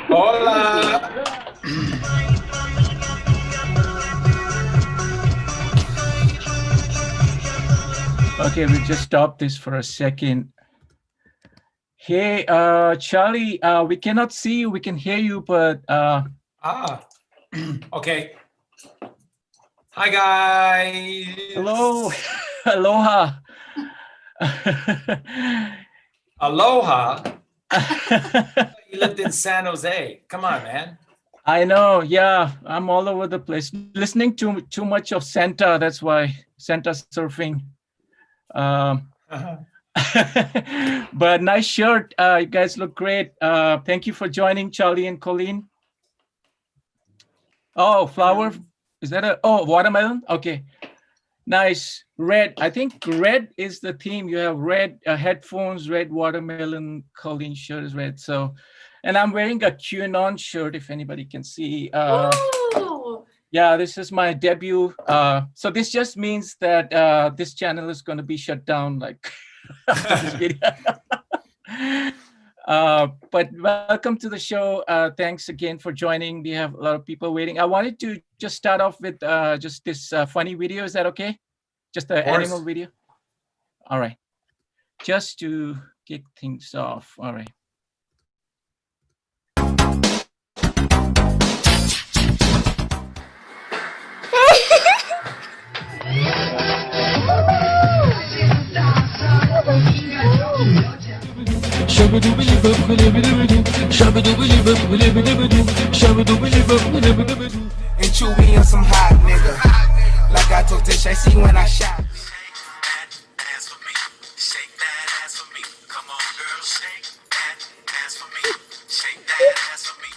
Hola. Okay, we'll just stop this for a second. Hey, Charlie, we cannot see you. We can hear you, but Okay. Hi, guys. hello, aloha. Aloha. You lived in San Jose. Come on, man. I know. Yeah, I'm all over the place. Listening to too much of Santa. That's why Santa surfing. But nice shirt. You guys look great. Thank you for joining, Charlie and Colleen. Oh, flower. Is that watermelon? Okay. Nice. Red. I think red is the theme. You have red headphones, red watermelon. Colleen shirt is red. So, and I'm wearing a QAnon shirt, if anybody can see. Yeah, this is my debut. So this just means that this channel is going to be shut down like after this video. But welcome to the show. Thanks again for joining. We have a lot of people waiting. I wanted to just start off with just this funny video. Is that okay? Just the animal video? All right. Just to kick things off. All right. And chew me on some hot nigga. Like I told Tish, I see when I shot. Shake that ass for me. Shake that ass for me. Come on, girl, shake that ass for me. Shake that ass for me.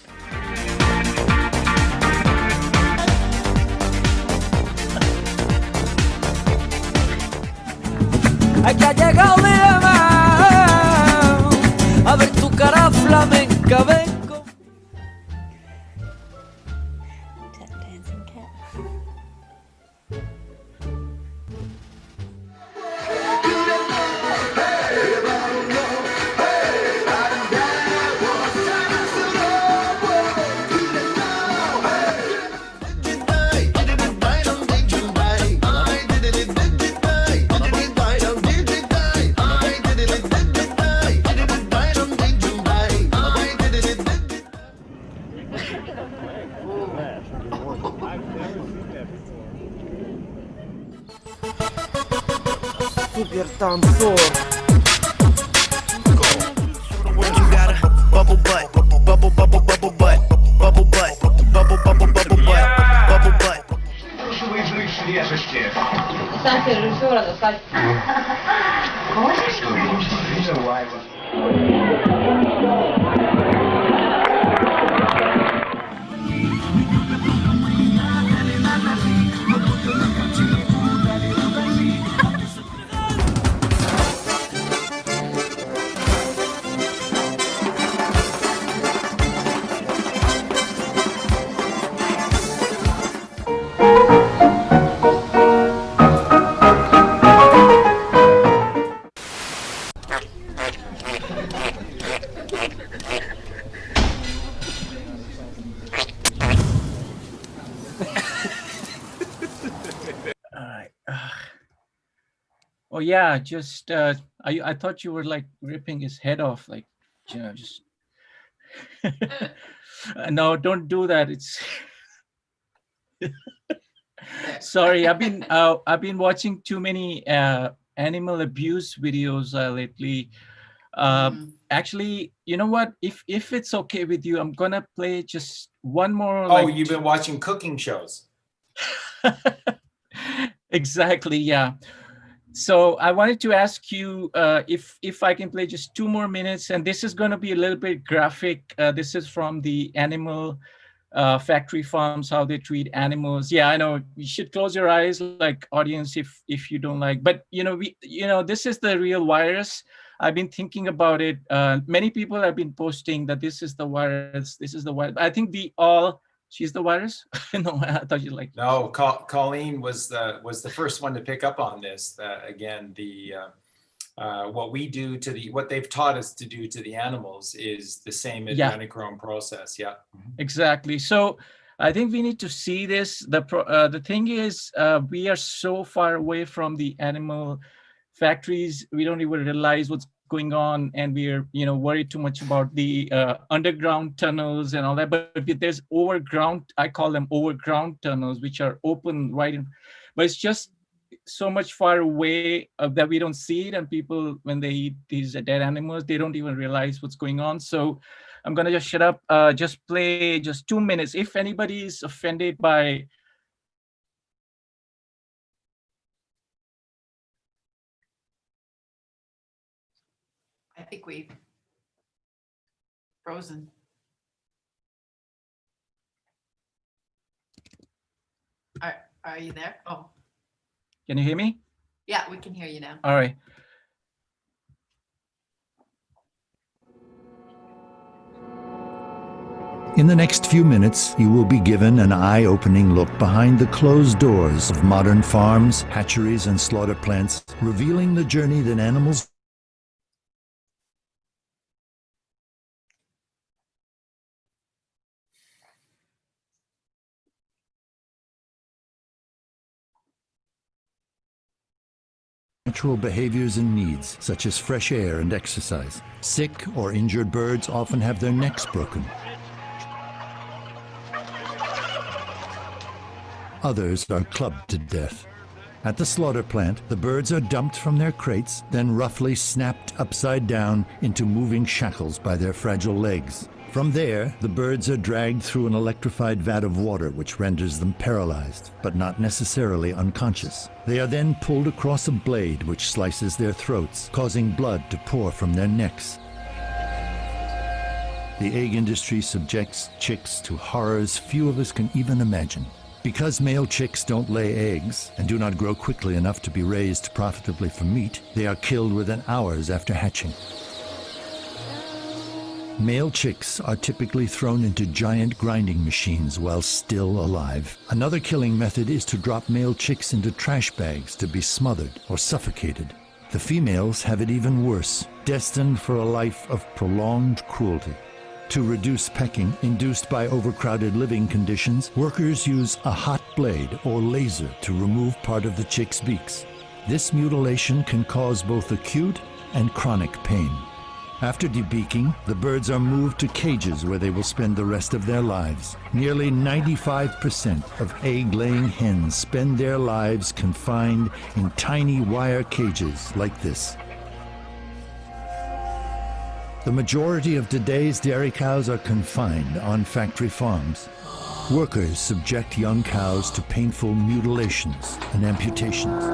Aquí ha llegado mi dama a ver tu cara flamenca, ven con... Dancing cat. Super danzor. When you got a bubble butt, bubble, bubble, bubble butt, bubble butt, bubble, bubble, bubble butt, bubble butt. Sen terörist orada saç. Oh yeah, just I thought you were like ripping his head off, like just no, don't do that. It's sorry. I've been watching too many animal abuse videos lately. Actually, you know what? If it's okay with you, I'm gonna play just one more. Oh, you've been watching cooking shows. Exactly. Yeah. So I wanted to ask you if I can play just 2 more minutes, and this is going to be a little bit graphic. This is from the animal factory farms, how they treat animals. Yeah, I know you should close your eyes, like audience, if you don't like. But this is the real virus. I've been thinking about it. Many people have been posting that this is the virus. This is the virus. I think she's the virus. No, I thought you liked. No, Colleen was the first one to pick up on this. Again, the what they've taught us to do to the animals is the same adrenochrome process. Yeah. Exactly. So I think we need to see this. The thing is, we are so far away from the animal factories, we don't even realize what's going on, and we're worried too much about the underground tunnels and all that. But there's overground, I call them overground tunnels, which are open but it's just so much far away that we don't see it, and people, when they eat these dead animals, they don't even realize what's going on. So I'm gonna just shut up, just play just 2 minutes. If anybody is offended by I think we've frozen. Are you there? Oh, can you hear me? yeah, we can hear you now. All right. In the next few minutes, you will be given an eye-opening look behind the closed doors of modern farms, hatcheries, and slaughter plants, revealing the journey that animals natural behaviors and needs, such as fresh air and exercise. Sick or injured birds often have their necks broken. Others are clubbed to death. At the slaughter plant, the birds are dumped from their crates, then roughly snapped upside down into moving shackles by their fragile legs. From there, the birds are dragged through an electrified vat of water, which renders them paralyzed, but not necessarily unconscious. They are then pulled across a blade which slices their throats, causing blood to pour from their necks. The egg industry subjects chicks to horrors few of us can even imagine. Because male chicks don't lay eggs and do not grow quickly enough to be raised profitably for meat, they are killed within hours after hatching. Male chicks are typically thrown into giant grinding machines while still alive. Another killing method is to drop male chicks into trash bags to be smothered or suffocated. The females have it even worse, destined for a life of prolonged cruelty. To reduce pecking induced by overcrowded living conditions, workers use a hot blade or laser to remove part of the chicks' beaks. This mutilation can cause both acute and chronic pain. After debeaking, the birds are moved to cages where they will spend the rest of their lives. Nearly 95% of egg-laying hens spend their lives confined in tiny wire cages like this. The majority of today's dairy cows are confined on factory farms. Workers subject young cows to painful mutilations and amputations.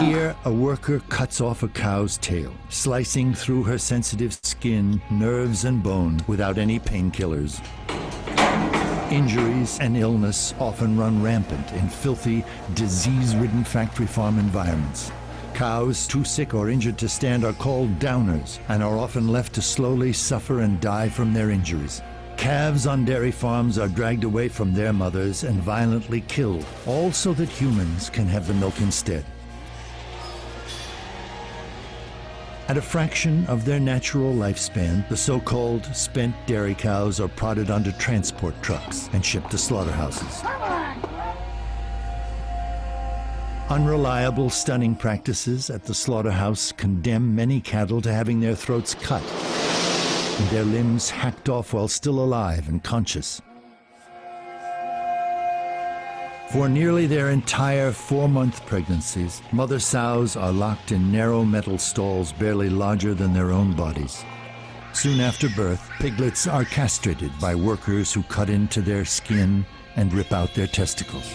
Here, a worker cuts off a cow's tail, slicing through her sensitive skin, nerves, and bone without any painkillers. Injuries and illness often run rampant in filthy, disease-ridden factory farm environments. Cows too sick or injured to stand are called downers and are often left to slowly suffer and die from their injuries. Calves on dairy farms are dragged away from their mothers and violently killed, all so that humans can have the milk instead. At a fraction of their natural lifespan, the so-called spent dairy cows are prodded onto transport trucks and shipped to slaughterhouses. Unreliable stunning practices at the slaughterhouse condemn many cattle to having their throats cut and their limbs hacked off while still alive and conscious. For nearly their entire 4-month pregnancies, mother sows are locked in narrow metal stalls barely larger than their own bodies. Soon after birth, piglets are castrated by workers who cut into their skin and rip out their testicles.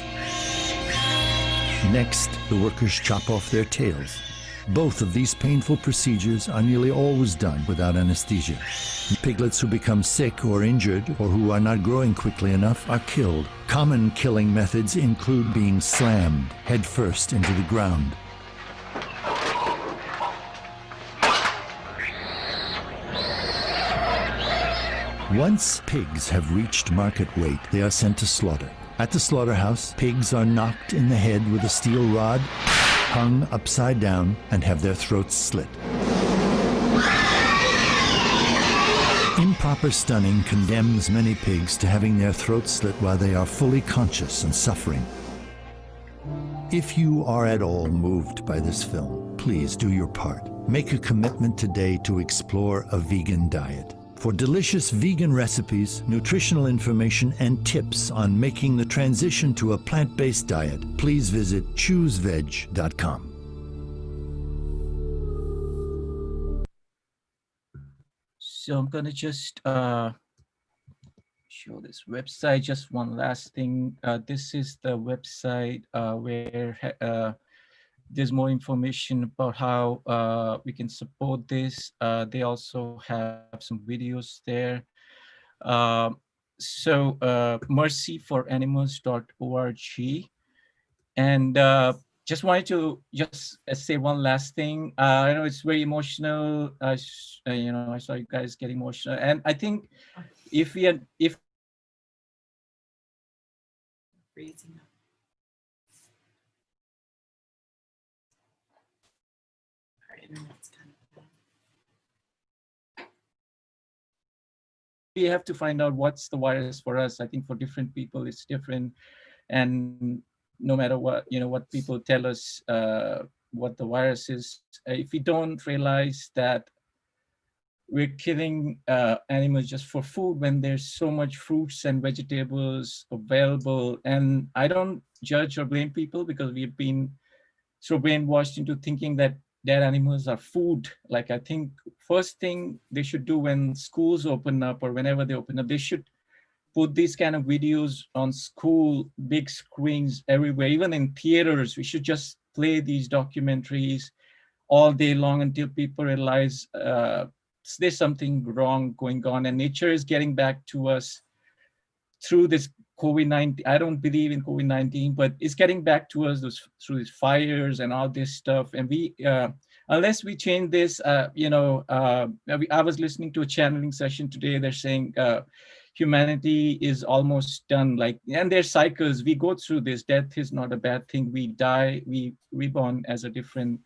Next, the workers chop off their tails. Both of these painful procedures are nearly always done without anesthesia. Piglets who become sick or injured or who are not growing quickly enough are killed. Common killing methods include being slammed headfirst into the ground. Once pigs have reached market weight, they are sent to slaughter. At the slaughterhouse, pigs are knocked in the head with a steel rod, hung upside down and have their throats slit. Improper stunning condemns many pigs to having their throats slit while they are fully conscious and suffering. If you are at all moved by this film, please do your part. Make a commitment today to explore a vegan diet. For delicious vegan recipes, nutritional information, and tips on making the transition to a plant-based diet, please visit chooseveg.com. So I'm gonna just show this website. Just one last thing. This is the website where there's more information about how we can support this. They also have some videos there. mercyforanimals.org. And just wanted to say one last thing. I know it's very emotional. I saw you guys get emotional, and I think if Freezing. Our internet's kind of bad. we have to find out what's the virus for us. I think for different people it's different, and no matter what what people tell us what the virus is, if we don't realize that we're killing animals just for food when there's so much fruits and vegetables available. And I don't judge or blame people, because we've been so brainwashed into thinking that dead animals are food. Like, I think first thing they should do when schools open up or whenever they open up, they should put these kind of videos on school big screens everywhere. Even in theaters, we should just play these documentaries all day long until people realize there's something wrong going on, and nature is getting back to us through this COVID-19. I don't believe in COVID-19, but it's getting back to us through these fires and all this stuff. And we, unless we change this, I was listening to a channeling session today. They're saying humanity is almost done. Like, and there's cycles. We go through this. Death is not a bad thing. We die, we reborn as a different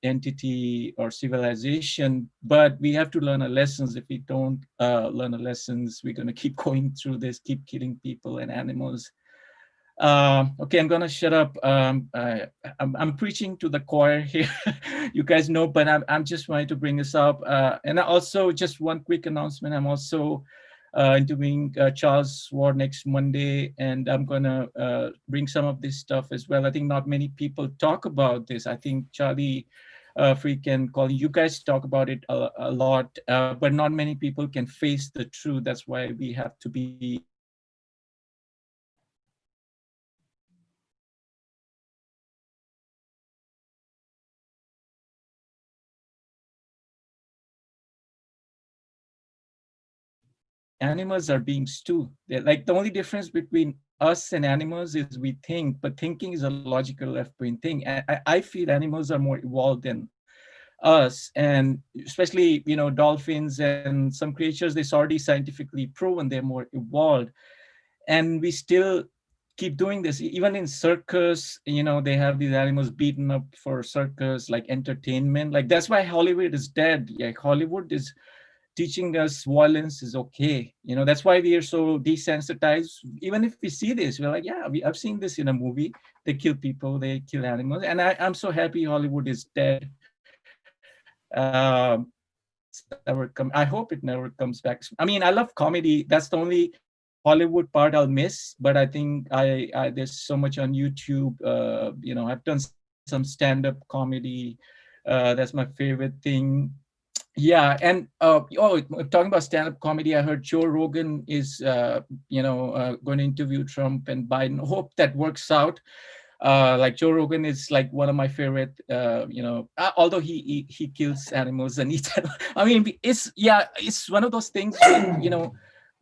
entity or civilization, but we have to learn our lessons. If we don't learn our lessons, we're going to keep going through this, keep killing people and animals. Okay, I'm gonna shut up. I'm preaching to the choir here, you guys know, but I'm just wanting to bring this up. And also, just one quick announcement. I'm also interviewing Charles Ward next Monday, and I'm gonna bring some of this stuff as well. I think not many people talk about this. I think Charlie, Freak, and Colin, you guys talk about it a lot, but not many people can face the truth. That's why we have to be animals are beings too. They're like, the only difference between us and animals is we think, but thinking is a logical left-brain thing. I feel animals are more evolved than us, and especially dolphins and some creatures, it's already scientifically proven they're more evolved, and we still keep doing this. Even in circus, they have these animals beaten up for circus, like entertainment. Like, that's why Hollywood is dead. Like, Hollywood is teaching us violence is okay. That's why we are so desensitized. Even if we see this, we're like, yeah, I've seen this in a movie. They kill people, they kill animals. And I'm so happy Hollywood is dead. I hope it never comes back. I mean, I love comedy. That's the only Hollywood part I'll miss, but I think there's so much on YouTube. I've done some stand-up comedy. That's my favorite thing. Yeah, and talking about stand-up comedy, I heard Joe Rogan is going to interview Trump and Biden. Hope that works out. Like, Joe Rogan is like one of my favorite. Although he kills animals and eats them. I mean, it's one of those things when,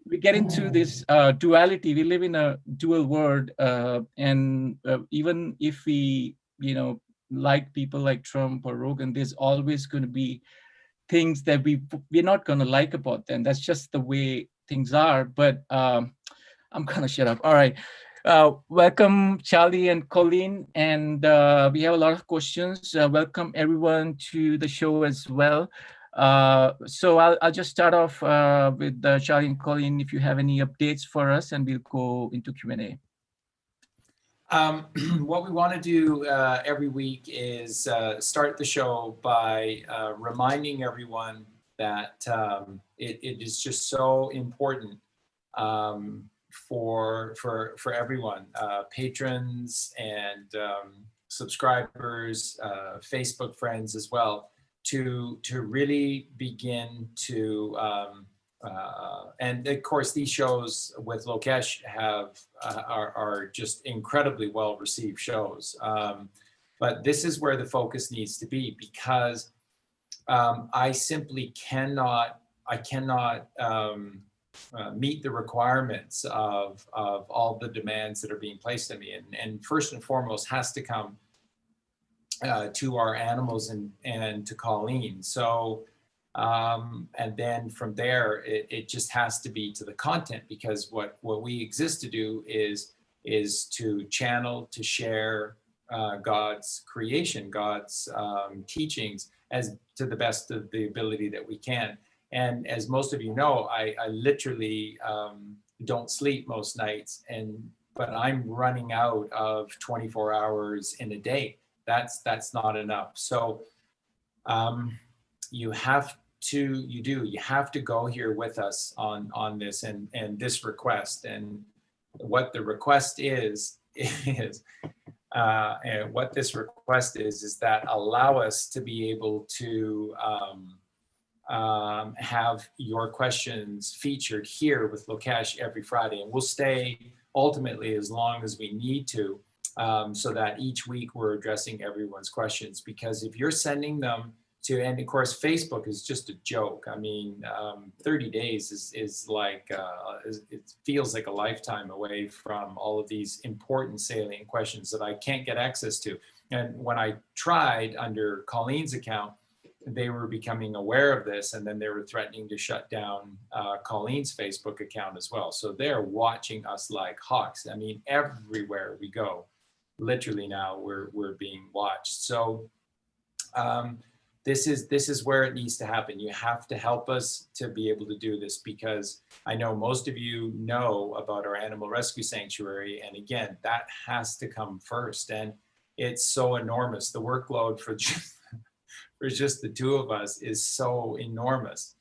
we get into this duality. We live in a dual world, and even if we like people like Trump or Rogan, there's always going to be things that we're not going to like about them. That's just the way things are. But I'm gonna shut up. All right. Welcome, Charlie and Colleen. And we have a lot of questions. Welcome everyone to the show as well. So I'll just start off with Charlie and Colleen, if you have any updates for us, and we'll go into Q&A. What we want to do every week is start the show by reminding everyone that it is just so important for everyone, patrons and subscribers, Facebook friends as well, to really begin to and of course these shows with Lokesh are just incredibly well received shows, but this is where the focus needs to be, because I simply cannot meet the requirements of all the demands that are being placed on me, and first and foremost has to come to our animals and to Colleen. So and then from there it just has to be to the content, because what we exist to do is to channel, to share God's creation, God's teachings as to the best of the ability that we can. And as most of you know, I literally don't sleep most nights, but I'm running out of 24 hours in a day. That's not enough. So you have to go here with us on this and this request. And what the request is and what this request is that allow us to be able to have your questions featured here with Lokesh every Friday, and we'll stay ultimately as long as we need to, so that each week we're addressing everyone's questions. Because if you're sending them to, and of course Facebook is just a joke. I mean, 30 days is like it feels like a lifetime away from all of these important salient questions that I can't get access to. And when I tried under Colleen's account, they were becoming aware of this, and then they were threatening to shut down Colleen's Facebook account as well. So they're watching us like hawks. I mean, everywhere we go, literally now we're being watched. So this is where it needs to happen. You have to help us to be able to do this, because I know most of you know about our animal rescue sanctuary, and again, that has to come first. And it's so enormous. The workload for just the two of us is so enormous,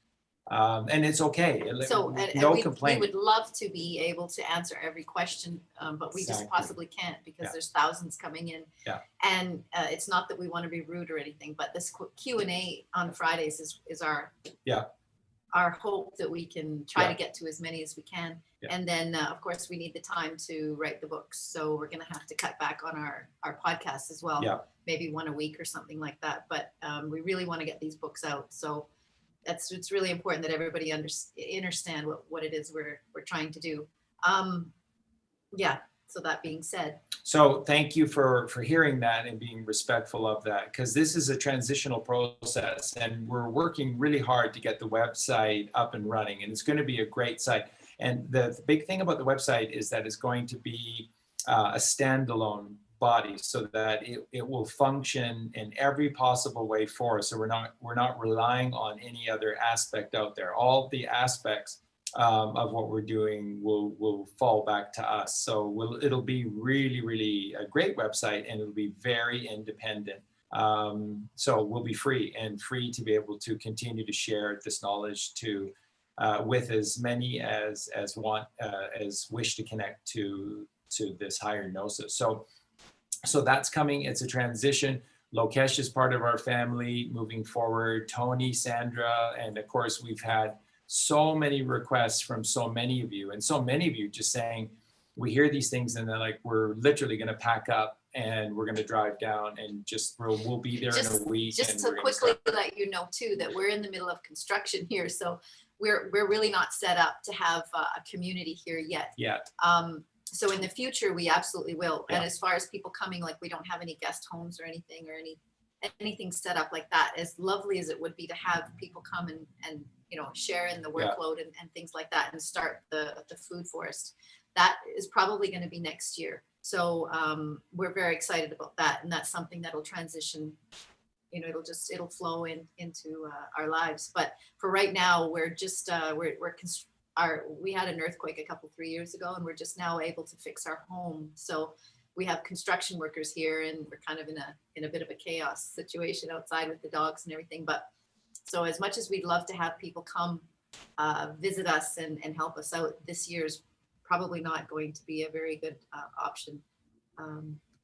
and it's okay. So no we complaint. would love to be able to answer every question, but we just possibly can't, because there's thousands coming in. Yeah. And it's not that we want to be rude or anything, but this Q&A on Fridays is our hope that we can try to get to as many as we can. And then of course we need the time to write the books, so we're going to have to cut back on our podcasts as well. Maybe one a week or something like that, but we really want to get these books out. So it's really important that everybody understand what it is we're trying to do. So that being said, so thank you for hearing that and being respectful of that, because this is a transitional process, and we're working really hard to get the website up and running, and it's going to be a great site. And the big thing about the website is that it's going to be a standalone body, so that it will function in every possible way for us. So we're not relying on any other aspect out there. All the aspects of what we're doing will fall back to us. So it'll be really a great website, and it'll be very independent. So we'll be free to be able to continue to share this knowledge to with as many as wish to connect to this higher gnosis. So that's coming. It's a transition. Lokesh is part of our family moving forward. Tony, Sandra, and of course we've had so many requests from so many of you, and so many of you just saying, we hear these things and they're like, we're literally going to pack up and we're going to drive down, and just we'll be there in a week. Just to quickly let you know too that we're in the middle of construction here, so we're really not set up to have a community here yet. So in the future we absolutely will. And as far as people coming, like, we don't have any guest homes or anything, or anything set up like that. As lovely as it would be to have people come and share in the workload and things like that, and start the food forest, that is probably going to be next year. So we're very excited about that. And that's something that'll transition, you know, it'll flow into our lives. But for right now, we're just, we had an earthquake 3 years ago, and we're just now able to fix our home. So we have construction workers here, and we're kind of in a bit of a chaos situation outside with the dogs and everything. But so as much as we'd love to have people come visit us and help us out, this year's probably not going to be a very good option.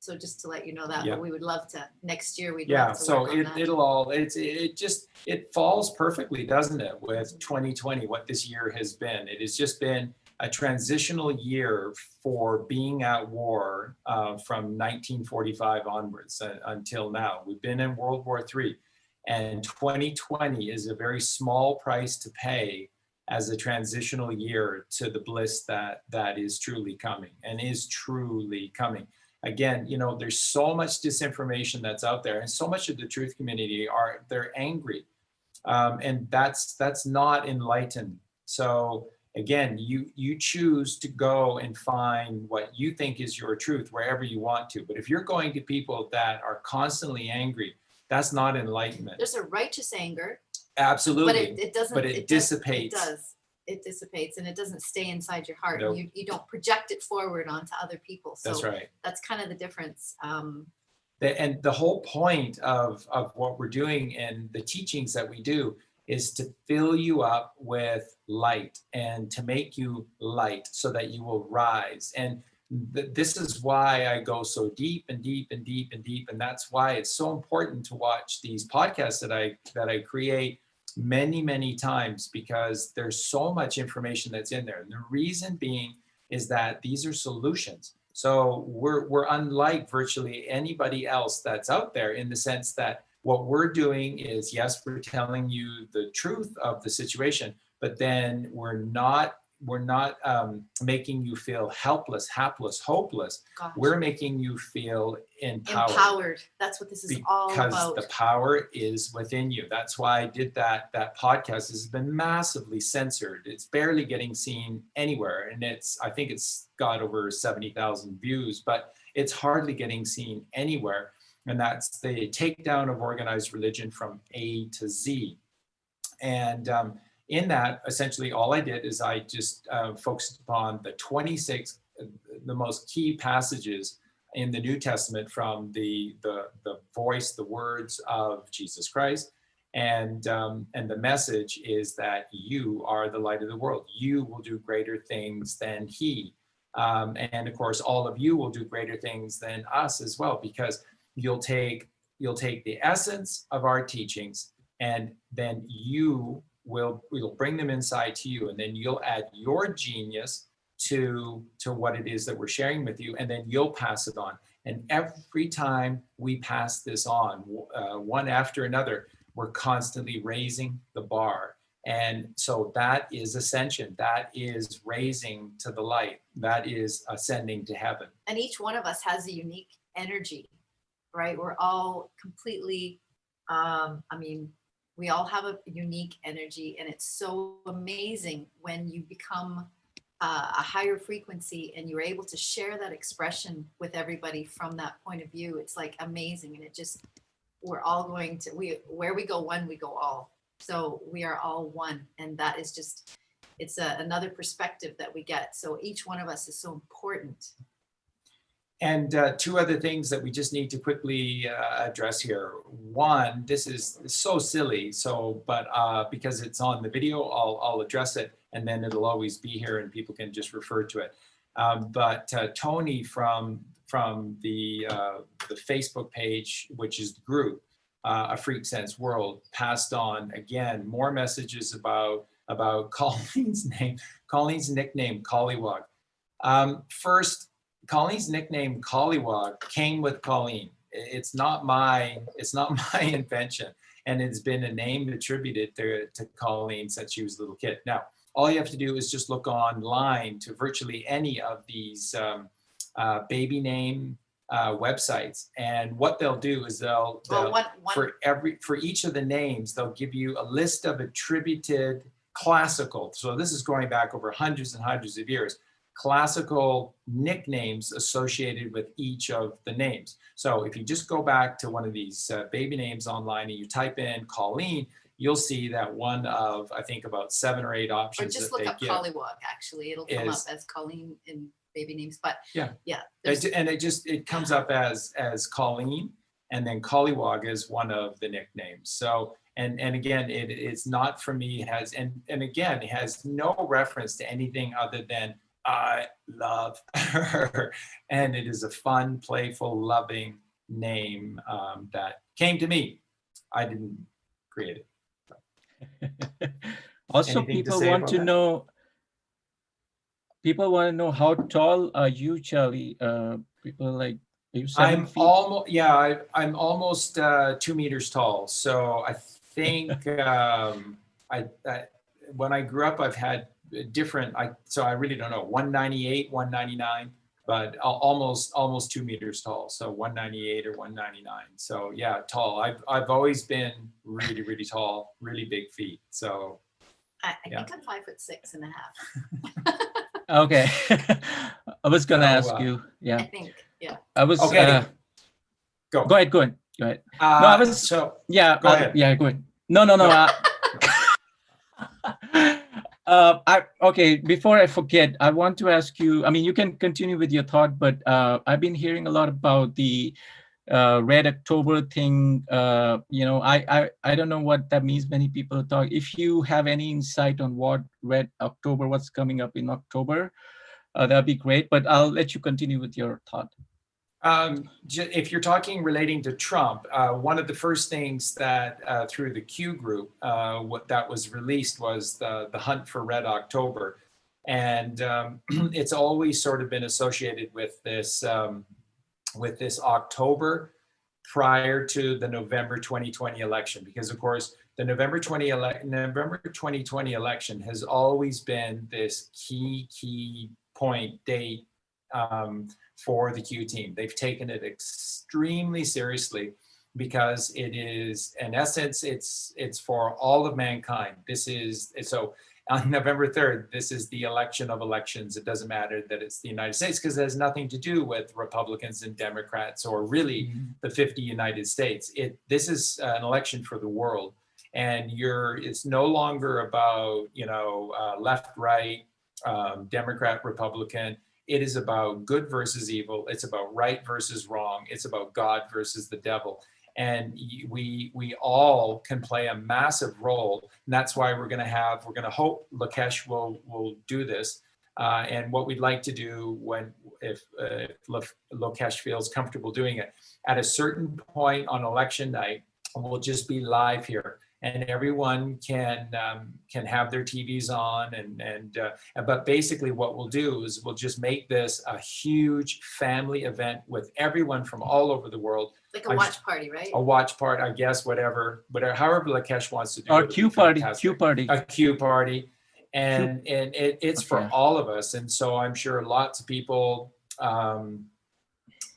So just to let you know that, but we would love to next year. We'd love to so work on that. it falls perfectly, doesn't it, with 2020, what this year has been. It has just been a transitional year for being at war from 1945 onwards until now. We've been in World War III, and 2020 is a very small price to pay as a transitional year to the bliss that is truly coming and is truly coming. Again, you know, there's so much disinformation that's out there, and so much of the truth community they're angry, and that's not enlightened. So again, you choose to go and find what you think is your truth wherever you want to. But if you're going to people that are constantly angry, that's not enlightenment. There's a righteous anger. Absolutely. But it doesn't. But it dissipates. It does. It dissipates, and it doesn't stay inside your heart. Nope. You don't project it forward onto other people. So that's right. That's kind of the difference. And the whole point of what we're doing and the teachings that we do is to fill you up with light and to make you light so that you will rise. And this is why I go so deep and deep and deep and deep. And that's why it's so important to watch these podcasts that I create many times, because there's so much information that's in there. And the reason being is that these are solutions. So we're unlike virtually anybody else that's out there, in the sense that what we're doing is, yes, we're telling you the truth of the situation, but then we're not making you feel helpless, hapless, hopeless. Gosh. We're making you feel empowered. Empowered. That's what this is all about. Because the power is within you. That's why I did that podcast. Has been massively censored. It's barely getting seen anywhere. And I think it's got over 70,000 views, but it's hardly getting seen anywhere. And that's the takedown of organized religion from A to Z. And in that, essentially, all I did is I just focused upon the 26, the most key passages in the New Testament from the voice, the words of Jesus Christ. And the message is that you are the light of the world. You will do greater things than he. And of course, all of you will do greater things than us as well, because you'll take the essence of our teachings, and then we'll bring them inside to you, and then you'll add your genius to what it is that we're sharing with you, and then you'll pass it on. And every time we pass this on, one after another, we're constantly raising the bar. And so that is ascension. That is raising to the light. That is ascending to heaven. And each one of us has a unique energy, right? We're all completely, we all have a unique energy, and it's so amazing when you become a higher frequency and you're able to share that expression with everybody from that point of view. It's like amazing. And we're all going to, where we go one, we go all. So we are all one. And that is just, it's another perspective that we get. So each one of us is so important. And two other things that we just need to quickly address here. One, this is so silly, but because it's on the video, I'll address it, and then it'll always be here and people can just refer to it. But Tony from the Facebook page, which is the group, A Freak Sense World, passed on again more messages about Colleen's nickname, Collywog. First, Colleen's nickname, Collywog, came with Colleen. It's not my invention, and it's been a name attributed to Colleen since she was a little kid. Now, all you have to do is just look online to virtually any of these baby name websites, and what they'll do is for each of the names, they'll give you a list of attributed classical. So this is going back over hundreds and hundreds of years. classical nicknames associated with each of the names. So if you just go back to one of these baby names online and you type in Colleen, you'll see that one of, I think, about 7 or 8 options. Or just that look they up give Collywog, actually. It'll come up is- as Colleen in baby names, but Yeah. yeah. And it comes up as Colleen, and then Collywog is one of the nicknames. So, and again, it's not for me, and again, it has no reference to anything other than I love her. And it is a fun, playful, loving name that came to me. I didn't create it. Also, Anything to people say want about to that? know. People want to know, how tall are you, Charlie? People like, are you 7 I'm feet? almost, I'm almost 2 meters tall. So I think when I grew up, I've had different, so I really don't know, 198, 199, but almost 2 meters tall. So 198 or 199. So yeah, tall. I've always been really, really tall, really big feet. So I Yeah. think I'm 5'6.5". Okay. I was gonna So, ask you. I Yeah, think, yeah. I was. Okay. Go. Go ahead. Go ahead. Go ahead. No, I was. So Yeah. go ahead. Yeah. Go ahead. No. No. Okay. Before I forget, I want to ask you. I mean, you can continue with your thought, but I've been hearing a lot about the Red October thing. I don't know what that means. Many people talk. If you have any insight on what Red October, what's coming up in October, that'd be great. But I'll let you continue with your thought. If you're talking relating to Trump, one of the first things that through the Q group, what that was released was the Hunt for Red October. And it's always sort of been associated with this October prior to the November 2020 election, because of course the November 2020 election has always been this key point date for the Q team. They've taken it extremely seriously because it is, in essence, it's for all of mankind. So on November 3rd, this is the election of elections. It doesn't matter that it's the United States, because it has nothing to do with Republicans and Democrats or really the 50 United States. This is an election for the world. And it's no longer about, left, right, Democrat, Republican. It is about good versus evil. It's about right versus wrong. It's about God versus the devil. And we all can play a massive role. And that's why we're going to hope Lokesh will do this. And what we'd like to do if Lokesh feels comfortable doing it, at a certain point on election night, we'll just be live here. And everyone can have their TVs on, but basically what we'll do is we'll just make this a huge family event with everyone from all over the world. Like a watch party, right? A watch party, I guess, whatever, however Lokesh wants to do or it. Q party, A Q party, and it's for all of us. And so I'm sure lots of people,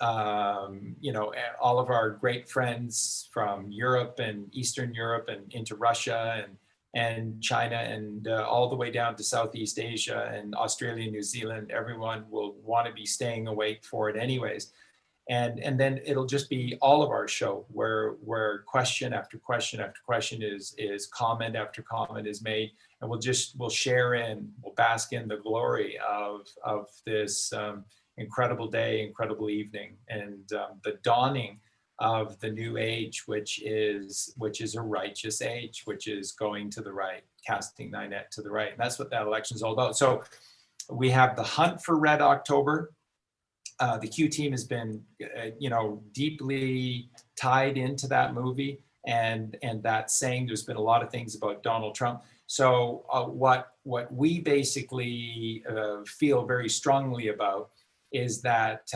all of our great friends from Europe and Eastern Europe and into Russia and China and all the way down to Southeast Asia and Australia, New Zealand, everyone will want to be staying awake for it anyways. And then it'll just be all of our show where question after question after question is comment after comment is made, and we'll share we'll bask in the glory of this incredible day, incredible evening, and the dawning of the new age, which is a righteous age, which is going to the right, casting thy net to the right. And that's what that election is all about. So we have the Hunt for Red October. The Q team has been, deeply tied into that movie and that saying. There's been a lot of things about Donald Trump. So what we basically feel very strongly about is that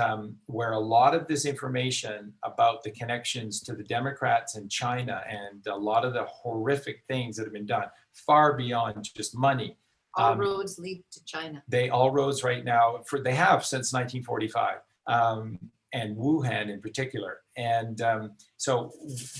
where a lot of this information about the connections to the Democrats and China and a lot of the horrific things that have been done, far beyond just money. All roads lead to China. All roads right now, they have since 1945, and Wuhan in particular. And so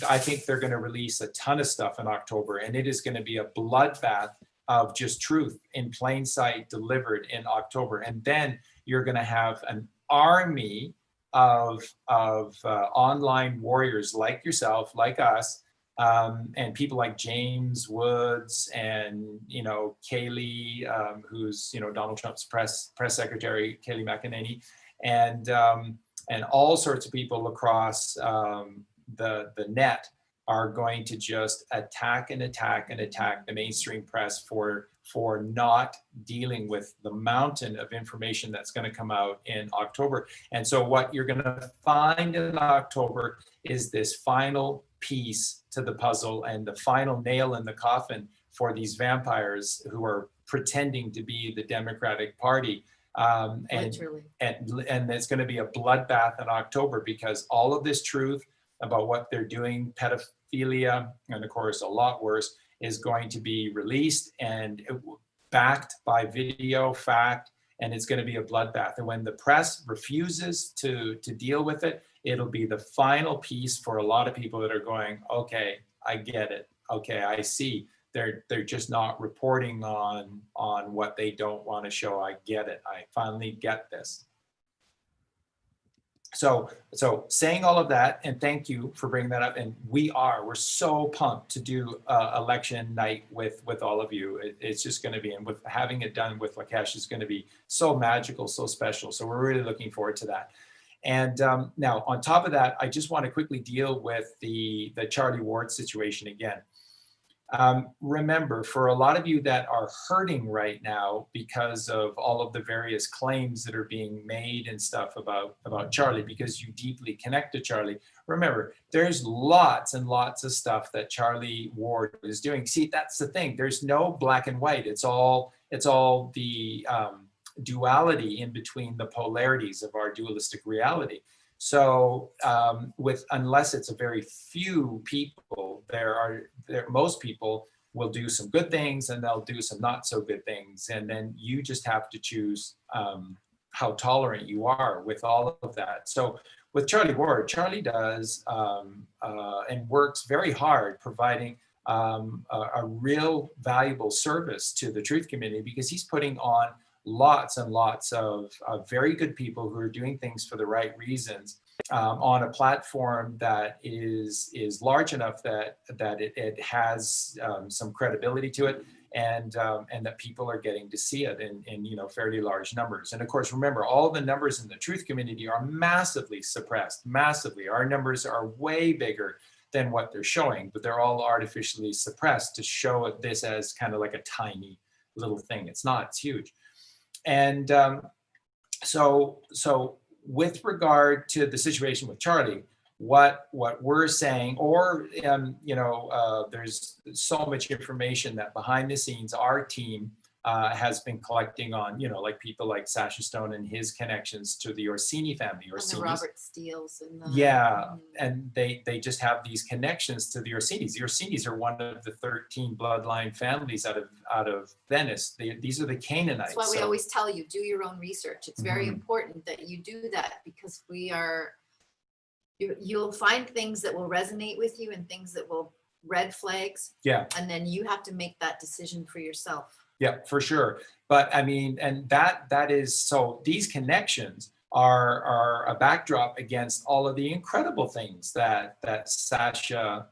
I think they're going to release a ton of stuff in October, and it is going to be a bloodbath of just truth in plain sight delivered in October. And then you're going to have an army of online warriors like yourself, like us, and people like James Woods and, you know, Kayleigh, who's, you know, Donald Trump's press secretary, Kayleigh McEnany, and all sorts of people across the net are going to just attack and attack and attack the mainstream press for not dealing with the mountain of information that's going to come out in October. And so what you're going to find in October is this final piece to the puzzle and the final nail in the coffin for these vampires who are pretending to be the Democratic Party. And it's going to be a bloodbath in October, because all of this truth about what they're doing, pedophilia, and of course a lot worse, is going to be released and backed by video, fact, and it's going to be a bloodbath. And when the press refuses to deal with it, it'll be the final piece for a lot of people that are going, okay, I get it. Okay, I see. They're just not reporting on what they don't want to show. I get it. I finally get this. So saying all of that, and thank you for bringing that up. And we're so pumped to do election night with all of you. It's just going to be, and with having it done with Lokesh is going to be so magical, so special. So we're really looking forward to that. And now on top of that, I just want to quickly deal with the Charlie Ward situation again. Remember, for a lot of you that are hurting right now because of all of the various claims that are being made and stuff about Charlie, because you deeply connect to Charlie, remember, there's lots and lots of stuff that Charlie Ward is doing. See, that's the thing. There's no black and white. It's all the duality in between the polarities of our dualistic reality. So unless it's a very few people, most people will do some good things and they'll do some not so good things. And then you just have to choose how tolerant you are with all of that. So with Charlie Ward, Charlie does and works very hard providing a real valuable service to the truth community, because he's putting on lots and lots of very good people who are doing things for the right reasons on a platform that is large enough that it has some credibility to it, and that people are getting to see it in fairly large numbers. And of course, remember, all the numbers in the truth community are massively suppressed, massively. Our numbers are way bigger than what they're showing, but they're all artificially suppressed to show this as kind of like a tiny little thing. It's not, it's huge. And so with regard to the situation with Charlie, what we're saying, or there's so much information that behind the scenes our team has been collecting on, like people like Sasha Stone and his connections to the Orsini family. And the Robert Steeles. And and they just have these connections to the Orsinis. The Orsinis are one of the 13 bloodline families out of Venice. These are the Canaanites. That's why we always tell you, do your own research. It's very important that you do that, because you'll find things that will resonate with you and things that will red flags. Yeah. And then you have to make that decision for yourself. Yeah, for sure. But I mean, and that is, so these connections are a backdrop against all of the incredible things that Sasha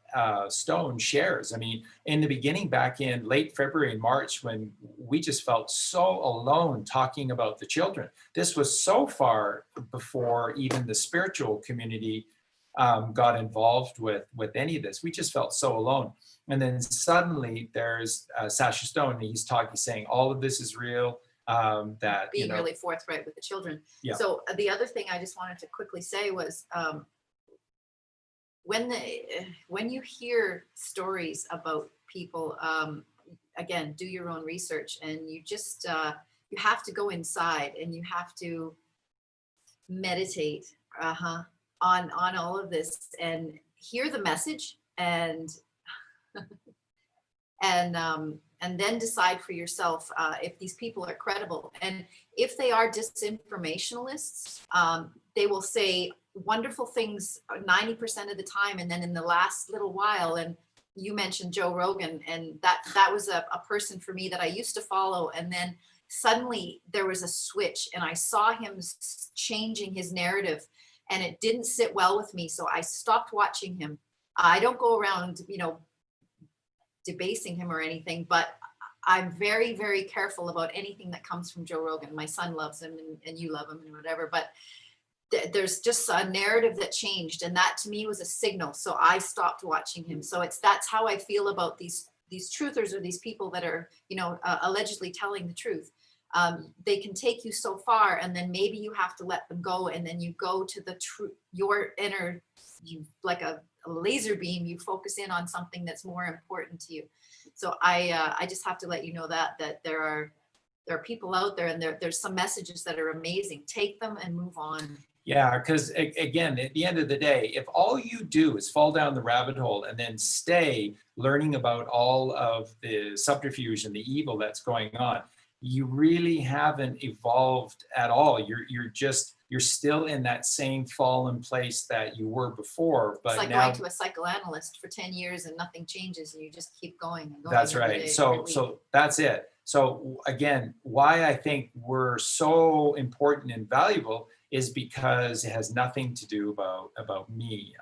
Stone shares. I mean, in the beginning, back in late February and March, when we just felt so alone talking about the children, this was so far before even the spiritual community got involved with any of this. We just felt so alone. And then suddenly there's Sasha Stone, and he's saying all of this is real. That being really forthright with the children. Yeah. So the other thing I just wanted to quickly say was, when you hear stories about people, again, do your own research, and you just you have to go inside and you have to meditate on all of this and hear the message, and and then decide for yourself if these people are credible. And if they are disinformationalists, they will say wonderful things 90% of the time, and then in the last little while, and you mentioned Joe Rogan, and that was a person for me that I used to follow, and then suddenly there was a switch, and I saw him changing his narrative, and it didn't sit well with me, so I stopped watching him. I don't go around, you know, debasing him or anything, but I'm very, very careful about anything that comes from Joe Rogan. My son loves him, and you love him and whatever, but there's just a narrative that changed, and that to me was a signal. So I stopped watching him. So that's how I feel about these truthers, or these people that are, you know, allegedly telling the truth. They can take you so far, and then maybe you have to let them go, and then you go to the your inner, you like a laser beam, you focus in on something that's more important to you. So I just have to let you know that there are people out there, and there's some messages that are amazing. Take them and move on. Yeah, because again, at the end of the day, if all you do is fall down the rabbit hole and then stay learning about all of the subterfuge and the evil that's going on, you really haven't evolved at all. You're still in that same fallen place that you were before. But it's like now, going to a psychoanalyst for 10 years and nothing changes, and you just keep going and going. That's right. So that's it. So again, why I think we're so important and valuable is because it has nothing to do about me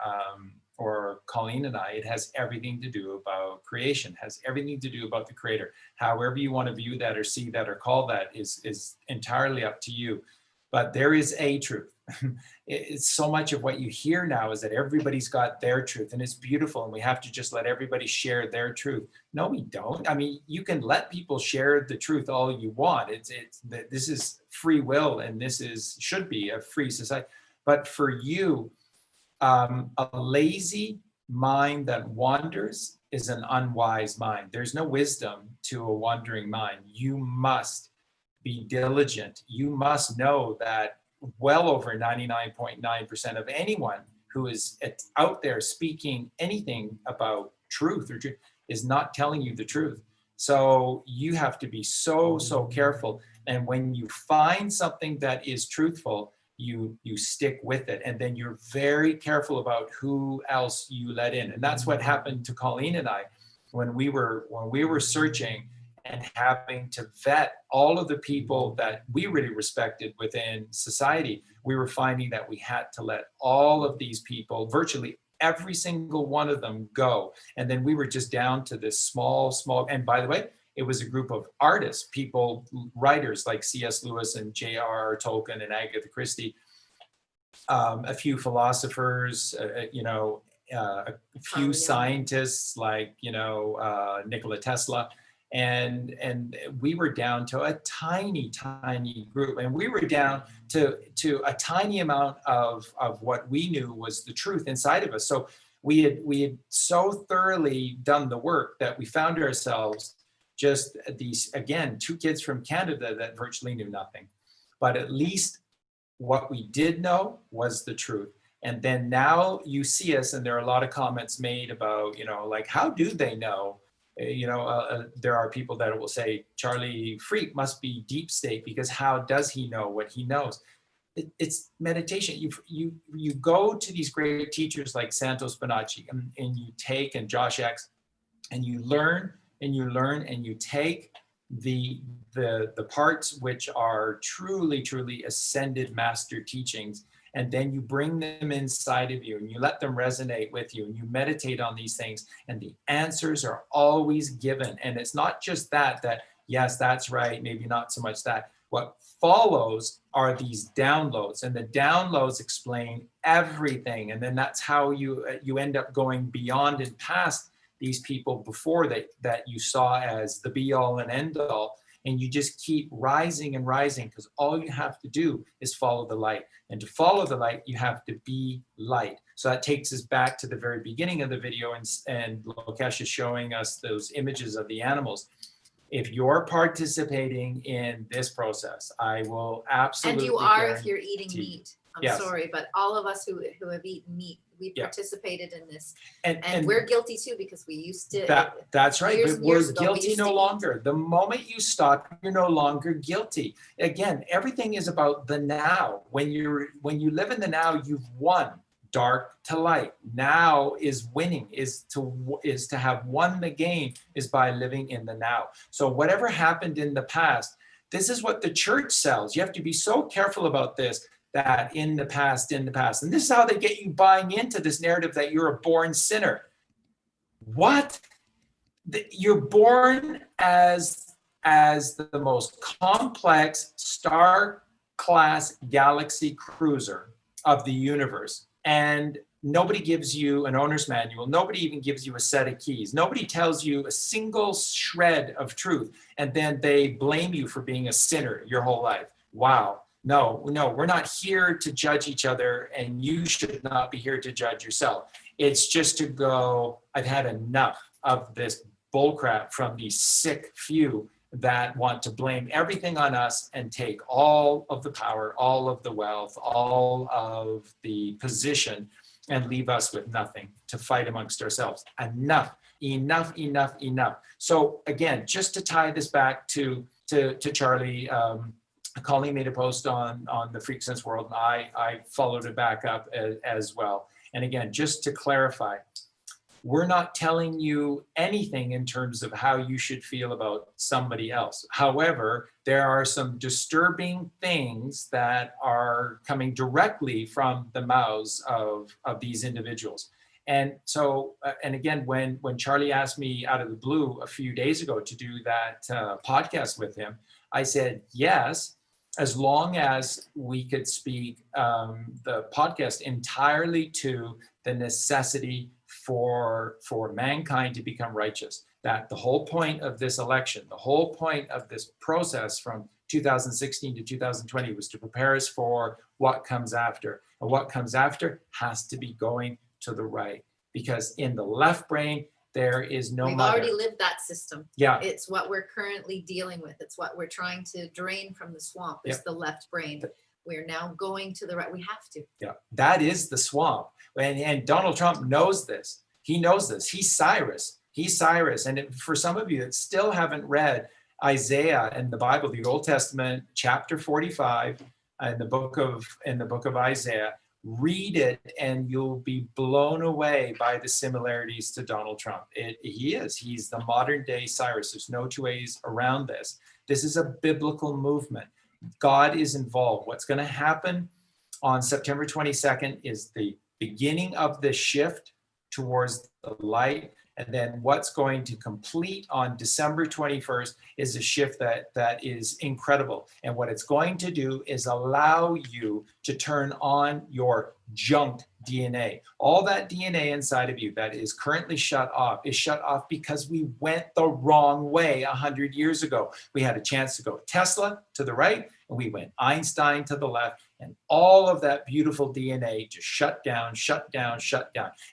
or Colleen and I. It has everything to do about creation, has everything to do about the creator. However you want to view that or see that or call that is entirely up to you. But there is a truth. It's so much of what you hear now is that everybody's got their truth, and it's beautiful, and we have to just let everybody share their truth. No, we don't. I mean, you can let people share the truth all you want. This is free will, and should be a free society. But for you, a lazy mind that wanders is an unwise mind. There's no wisdom to a wandering mind. You must be diligent. You must know that well over 99.9% of anyone who is out there speaking anything about truth or truth is not telling you the truth. So you have to be so careful. And when you find something that is truthful, you stick with it. And then you're very careful about who else you let in. And that's what happened to Colleen and I when we were searching and having to vet all of the people that we really respected within society. We were finding that we had to let all of these people, virtually every single one of them, go. And then we were just down to this small, and by the way, it was a group of artists, people, writers like C.S. Lewis and J.R.R. Tolkien and Agatha Christie, a few philosophers, a few scientists like, Nikola Tesla. And we were down to a tiny group, and we were down to a tiny amount of what we knew was the truth inside of us. So we had so thoroughly done the work that we found ourselves just these, again, two kids from Canada that virtually knew nothing. But at least what we did know was the truth. And then now you see us, and there are a lot of comments made about, like, how do they know? There are people that will say Charlie Freak must be deep state, because how does he know what he knows? It's meditation. You go to these great teachers like Santos Bonacci, and you take, and Josh X, and you learn and you learn, and you take the parts which are truly ascended master teachings, and then you bring them inside of you and you let them resonate with you, and you meditate on these things, and the answers are always given. And it's not just that yes, that's right, maybe not so much that. What follows are these downloads, and the downloads explain everything. And then that's how you end up going beyond and past these people before that you saw as the be all and end all. And you just keep rising and rising, because all you have to do is follow the light. And to follow the light, you have to be light. So that takes us back to the very beginning of the video, and Lokesh is showing us those images of the animals. If you're participating in this process, I will absolutely. And you are if you're eating meat. I'm Yes. sorry, but all of us who have eaten meat, we Yeah. participated in this. And And we're guilty too, because we used to. that's right, years but and years we're ago, we guilty used no to eat. longer. The moment you stop, you're no longer guilty. Again, everything is about the now. When you live in the now, you've won dark to light. Now is winning, is to have won the game, is by living in the now. So whatever happened in the past, this is what the church sells. You have to be so careful about this, that in the past. And this is how they get you buying into this narrative that you're a born sinner. What? You're born as the most complex star class galaxy cruiser of the universe. And nobody gives you an owner's manual. Nobody even gives you a set of keys. Nobody tells you a single shred of truth. And then they blame you for being a sinner your whole life. Wow. No, we're not here to judge each other, and you should not be here to judge yourself. It's just to go, I've had enough of this bullcrap from these sick few that want to blame everything on us and take all of the power, all of the wealth, all of the position, and leave us with nothing to fight amongst ourselves. Enough. So again, just to tie this back to Charlie, Colleen made a post on the Freak Sense World, and I followed it back up as well. And again, just to clarify, we're not telling you anything in terms of how you should feel about somebody else. However, there are some disturbing things that are coming directly from the mouths of these individuals. And so, and again, when Charlie asked me out of the blue a few days ago to do that podcast with him, I said yes, as long as we could speak the podcast entirely to the necessity for mankind to become righteous. That the whole point of this election, the whole point of this process from 2016 to 2020 was to prepare us for what comes after. And what comes after has to be going to the right, because in the left brain, there is no We've mother. already lived that system. Yeah. It's what we're currently dealing with. It's what we're trying to drain from the swamp. It's the left brain. We're now going to the right. We have to. Yeah, that is the swamp. And Donald Trump knows this. He knows this. He's Cyrus. And for some of you that still haven't read Isaiah and the Bible, the Old Testament, chapter 45, in the book of Isaiah, read it and you'll be blown away by the similarities to Donald Trump. He's the modern day Cyrus. There's no two ways around this. This is a biblical movement. God is involved. What's going to happen on September 22nd is the beginning of the shift towards the light. And then what's going to complete on December 21st is a shift that is incredible. And what it's going to do is allow you to turn on your junk DNA. All that DNA inside of you that is currently shut off is shut off because we went the wrong way 100 years ago. We had a chance to go Tesla to the right, and we went Einstein to the left, and all of that beautiful DNA just shut down.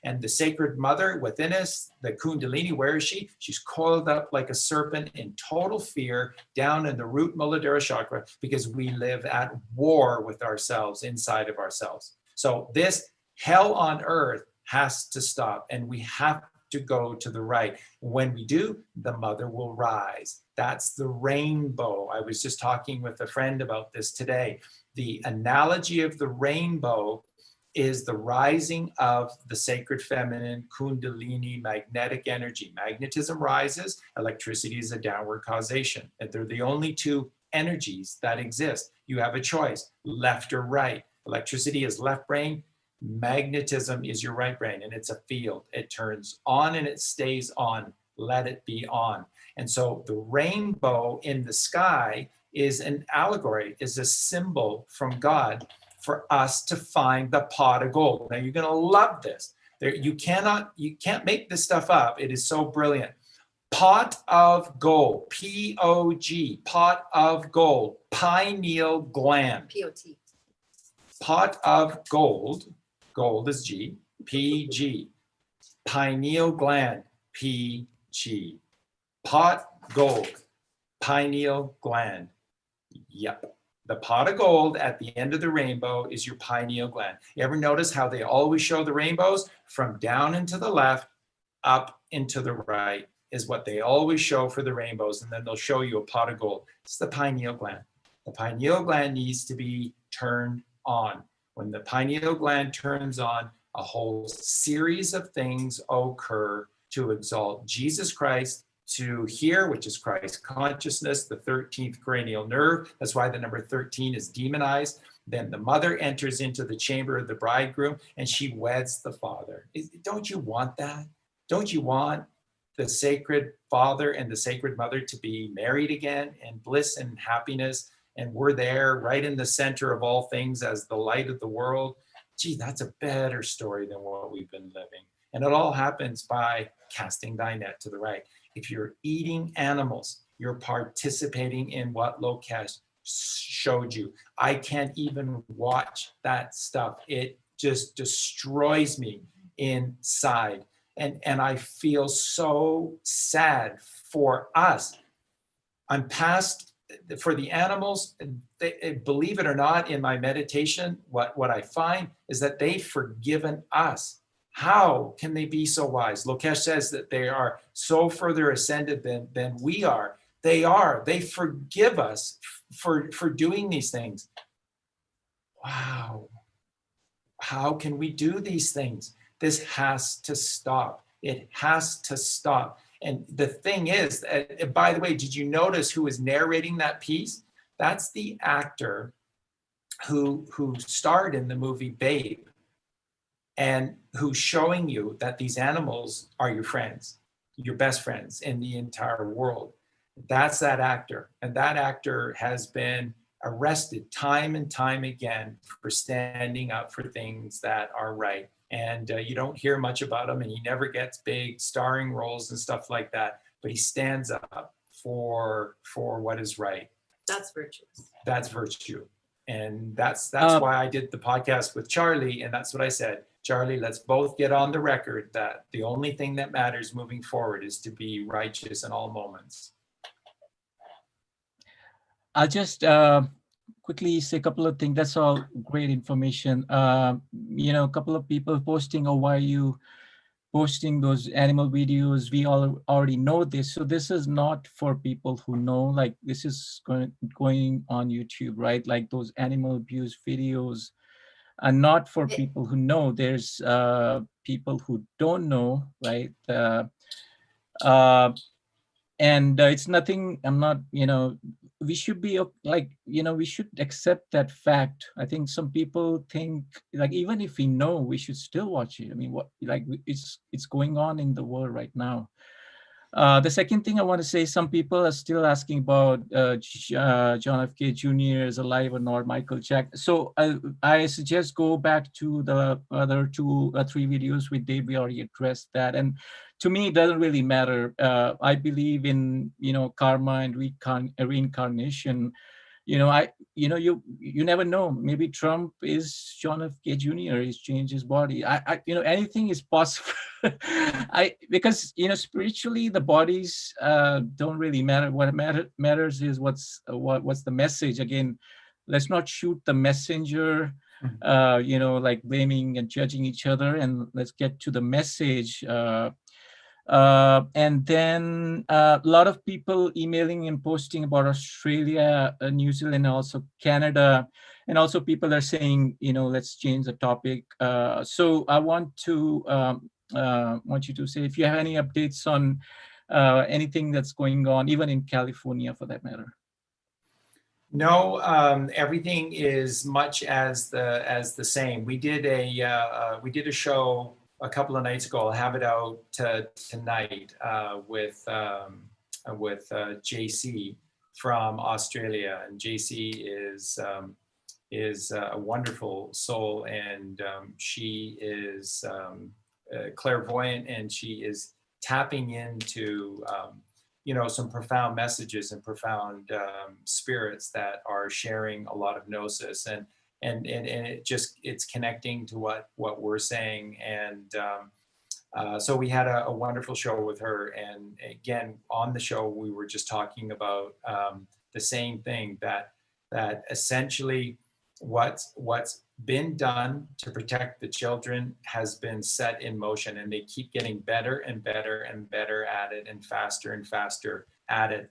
And the sacred mother within us, the Kundalini, where is she? She's coiled up like a serpent in total fear down in the root Muladhara chakra, because we live at war with ourselves, inside of ourselves. So this hell on earth has to stop, and we have to go to the right. When we do, the mother will rise. That's the rainbow. I was just talking with a friend about this today. The analogy of the rainbow is the rising of the sacred feminine Kundalini magnetic energy. Magnetism rises, electricity is a downward causation. And they're the only two energies that exist. You have a choice, left or right. Electricity is left brain, magnetism is your right brain, and it's a field. It turns on and it stays on. Let it be on. And so the rainbow in the sky is an allegory, is a symbol from God for us to find the pot of gold. Now you're going to love this. You can't make this stuff up. It is so brilliant. Pot of gold, P-O-G, pot of gold, pineal gland. P-O-T. Pot of gold, gold is G, P-G, pineal gland, P-G. Pot gold, pineal gland. Yep. The pot of gold at the end of the rainbow is your pineal gland. You ever notice how they always show the rainbows from down and to the left, up and to the right is what they always show for the rainbows. And then they'll show you a pot of gold. It's the pineal gland. The pineal gland needs to be turned on. When the pineal gland turns on, a whole series of things occur to exalt Jesus Christ, to hear, which is Christ consciousness, the 13th cranial nerve. That's why the number 13 is demonized. Then the mother enters into the chamber of the bridegroom and she weds the father. Don't you want that? Don't you want the sacred father and the sacred mother to be married again in bliss and happiness? And we're there right in the center of all things as the light of the world. Gee, that's a better story than what we've been living. And it all happens by casting thy net to the right. If you're eating animals, you're participating in what Lokesh showed you. I can't even watch that stuff. It just destroys me inside. And I feel so sad for us. I'm past, for the animals, believe it or not, in my meditation, what I find is that they've forgiven us. How can they be so wise? Lokesh says that they are so further ascended than we are. They forgive us for doing these things. Wow. How can we do these things? This has to stop. It has to stop. And the thing is, by the way, did you notice who is narrating that piece? That's the actor who starred in the movie Babe, and who's showing you that these animals are your friends, your best friends in the entire world. That's that actor. And that actor has been arrested time and time again for standing up for things that are right. And you don't hear much about him, and he never gets big starring roles and stuff like that, but he stands up for what is right. That's virtuous. That's virtue. And that's why I did the podcast with Charlie, and that's what I said. Charlie, let's both get on the record that the only thing that matters moving forward is to be righteous in all moments. I'll just quickly say a couple of things. That's all great information. A couple of people posting, oh, why are you posting those animal videos? We all already know this. So this is not for people who know, like this is going on YouTube, right? Like those animal abuse videos are not for people who know. There's people who don't know, right? And it's nothing, I'm not, we should be like, we should accept that fact. I think some people think like, even if we know, we should still watch it. I mean, it's going on in the world right now. The second thing I want to say, some people are still asking about John F. K. Jr. is alive or not, Michael Jackson. So I suggest go back to the other 2 or 3 videos we did. We already addressed that. And to me, it doesn't really matter. I believe in, karma and reincarnation. You never know. Maybe Trump is John F. K. Jr. He's changed his body. Anything is possible. Because spiritually the bodies don't really matter. What matters is what's the message. Again, let's not shoot the messenger. Like blaming and judging each other, and let's get to the message. And then a lot of people emailing and posting about Australia, New Zealand, also Canada, and also people are saying, let's change the topic. So I want you to say if you have any updates on anything that's going on, even in California for that matter. No, everything is much as the same. We did a show a couple of nights ago. I'll have it out tonight with JC from Australia, and JC is a wonderful soul, and she is clairvoyant, and she is tapping into some profound messages and profound spirits that are sharing a lot of gnosis, and it's connecting to what we're saying. And so we had a wonderful show with her, and again on the show we were just talking about the same thing, that essentially what's been done to protect the children has been set in motion, and they keep getting better and better and better at it, and faster at it.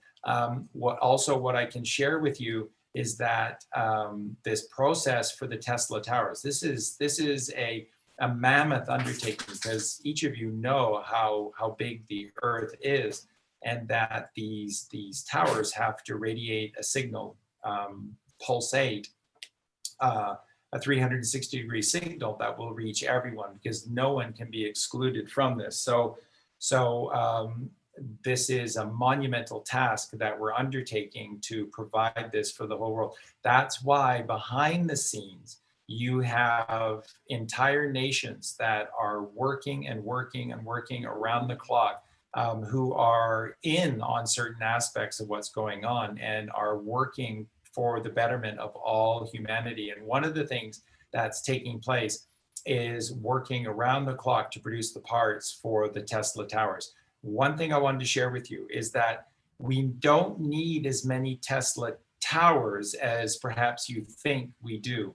What I can share with you is that this process for the Tesla towers, this is a mammoth undertaking, because each of you know how big the Earth is, and that these towers have to radiate a signal, pulsate, a 360-degree signal that will reach everyone, because no one can be excluded from this. So this is a monumental task that we're undertaking to provide this for the whole world. That's why behind the scenes, you have entire nations that are working and working and working around the clock, who are in on certain aspects of what's going on and are working for the betterment of all humanity. And one of the things that's taking place is working around the clock to produce the parts for the Tesla towers. One thing I wanted to share with you is that we don't need as many Tesla towers as perhaps you think we do.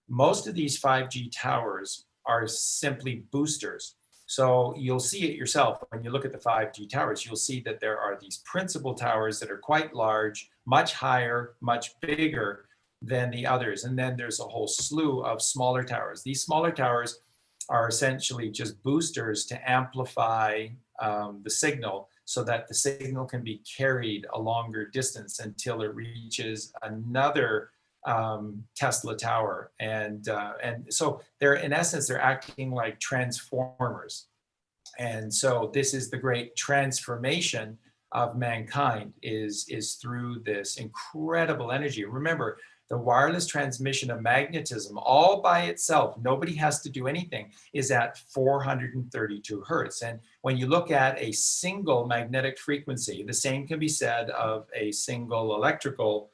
Most of these 5G towers are simply boosters. So you'll see it yourself when you look at the 5G towers. You'll see that there are these principal towers that are quite large, much higher, much bigger than the others. And then there's a whole slew of smaller towers. These smaller towers are essentially just boosters to amplify the signal, so that the signal can be carried a longer distance until it reaches another Tesla tower. And so they're, in essence, they're acting like transformers. And so this is the great transformation of mankind, is through this incredible energy. Remember, the wireless transmission of magnetism all by itself, nobody has to do anything, is at 432 hertz. And when you look at a single magnetic frequency, the same can be said of a single electrical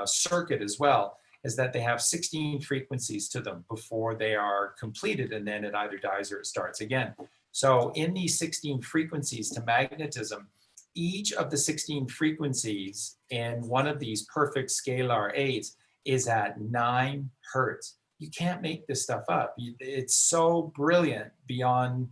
circuit as well, is that they have 16 frequencies to them before they are completed, and then it either dies or it starts again. So in these 16 frequencies to magnetism, each of the 16 frequencies in one of these perfect scalar aids is at 9 hertz. You can't make this stuff up. It's so brilliant beyond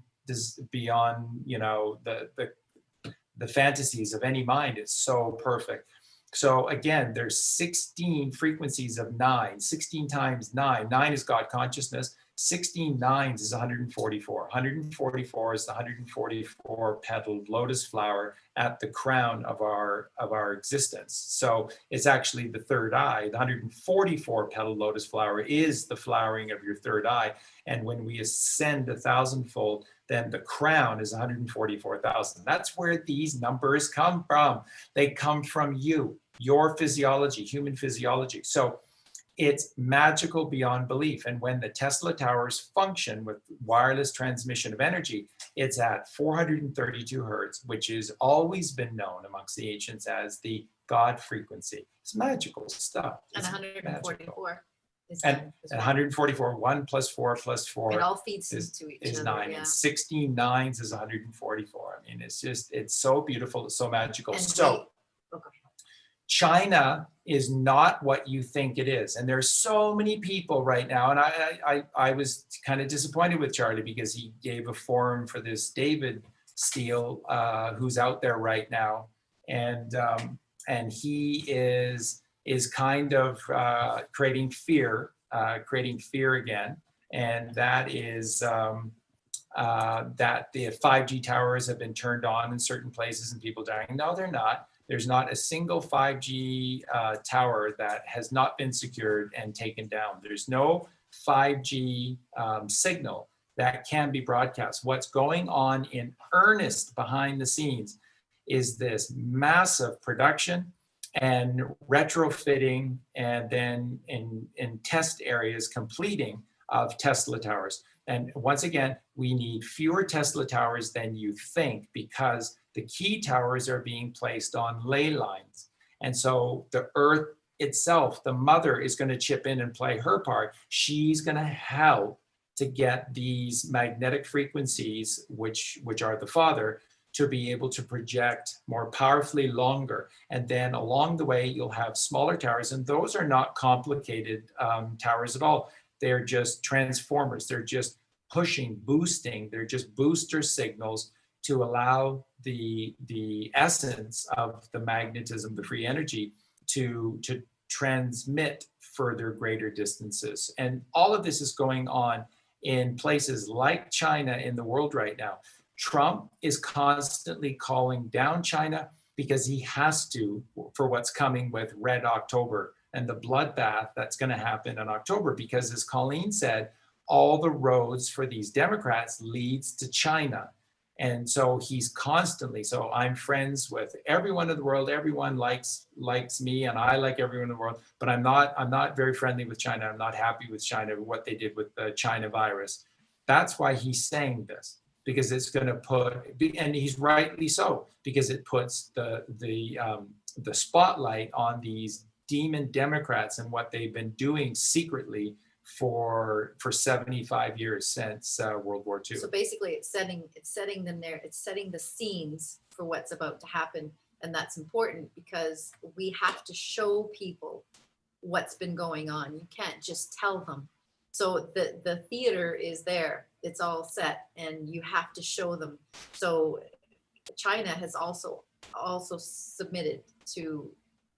you know, the fantasies of any mind. It's so perfect. So again, there's 16 frequencies of 9. 16 times 9. 9 is God consciousness. 16 nines is 144. 144 is the 144 petaled lotus flower at the crown of our existence. So it's actually the third eye. The 144 petaled lotus flower is the flowering of your third eye. And when we ascend 1,000-fold, then the crown is 144,000. That's where these numbers come from. They come from you, your physiology, human physiology. So it's magical beyond belief. And when the Tesla towers function with wireless transmission of energy, it's at 432 hertz, which has always been known amongst the ancients as the God frequency. It's magical stuff. And 144 is and 9 as well. 144, 1 plus 4 plus 4 It all feeds into each is other. 9. Yeah. And 16 nines is 144. I mean, it's just, it's so beautiful. It's so magical. And So China is not what you think it is. And there's so many people right now. And I was kind of disappointed with Charlie, because he gave a forum for this David Steele, who's out there right now. And he is kind of creating fear again. And that is that the 5G towers have been turned on in certain places and people dying. No, they're not. There's not a single 5G tower that has not been secured and taken down. There's no 5G signal that can be broadcast. What's going on in earnest behind the scenes is this massive production and retrofitting, and then in test areas completing of Tesla towers. And once again, we need fewer Tesla towers than you think, because the key towers are being placed on ley lines. And so the Earth itself, the mother, is going to chip in and play her part. She's going to help to get these magnetic frequencies, which are the father, to be able to project more powerfully longer. And then along the way, you'll have smaller towers, and those are not complicated towers at all. They're just transformers. They're just pushing, boosting. They're just booster signals to allow the essence of the magnetism, the free energy, to transmit further greater distances. And all of this is going on in places like China in the world right now. Trump is constantly calling down China because he has to for what's coming with Red October and the bloodbath that's going to happen in October, because as Colleen said, all the roads for these Democrats leads to China. And so he's constantly, so I'm friends with everyone in the world, everyone likes me, and I like everyone in the world, but I'm not very friendly with China. I'm not happy with China, what they did with the China virus. That's why he's saying this, because it's going to put, and he's rightly so, because it puts the spotlight on these demon Democrats and what they've been doing secretly for 75 years since World War II. So basically, it's setting them there. It's setting the scenes for what's about to happen, and that's important because we have to show people what's been going on. You can't just tell them. So the theater is there. It's all set, and you have to show them. So China has also submitted to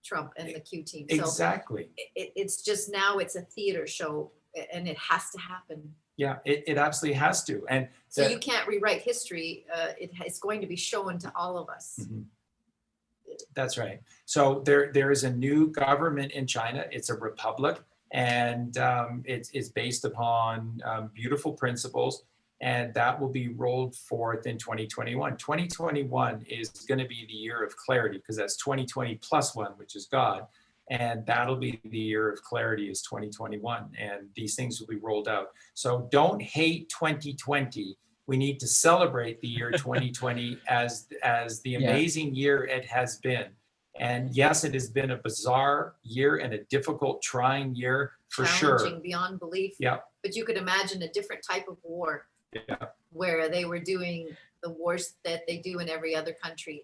Trump and the Q team. So exactly. It's just now it's a theater show, and it has to happen. Yeah, it absolutely has to. And so you can't rewrite history. It's going to be shown to all of us. Mm-hmm. That's right. So there is a new government in China. It's a republic, and it's based upon beautiful principles. And that will be rolled forth in 2021. 2021 is going to be the year of clarity, because that's 2020 plus one, which is God. And that'll be the year of clarity is 2021. And these things will be rolled out. So don't hate 2020. We need to celebrate the year 2020 as the amazing year it has been. And yes, it has been a bizarre year and a difficult, trying year for sure. Challenging beyond belief. Yeah. But you could imagine a different type of war. Yeah. Where they were doing the wars that they do in every other country.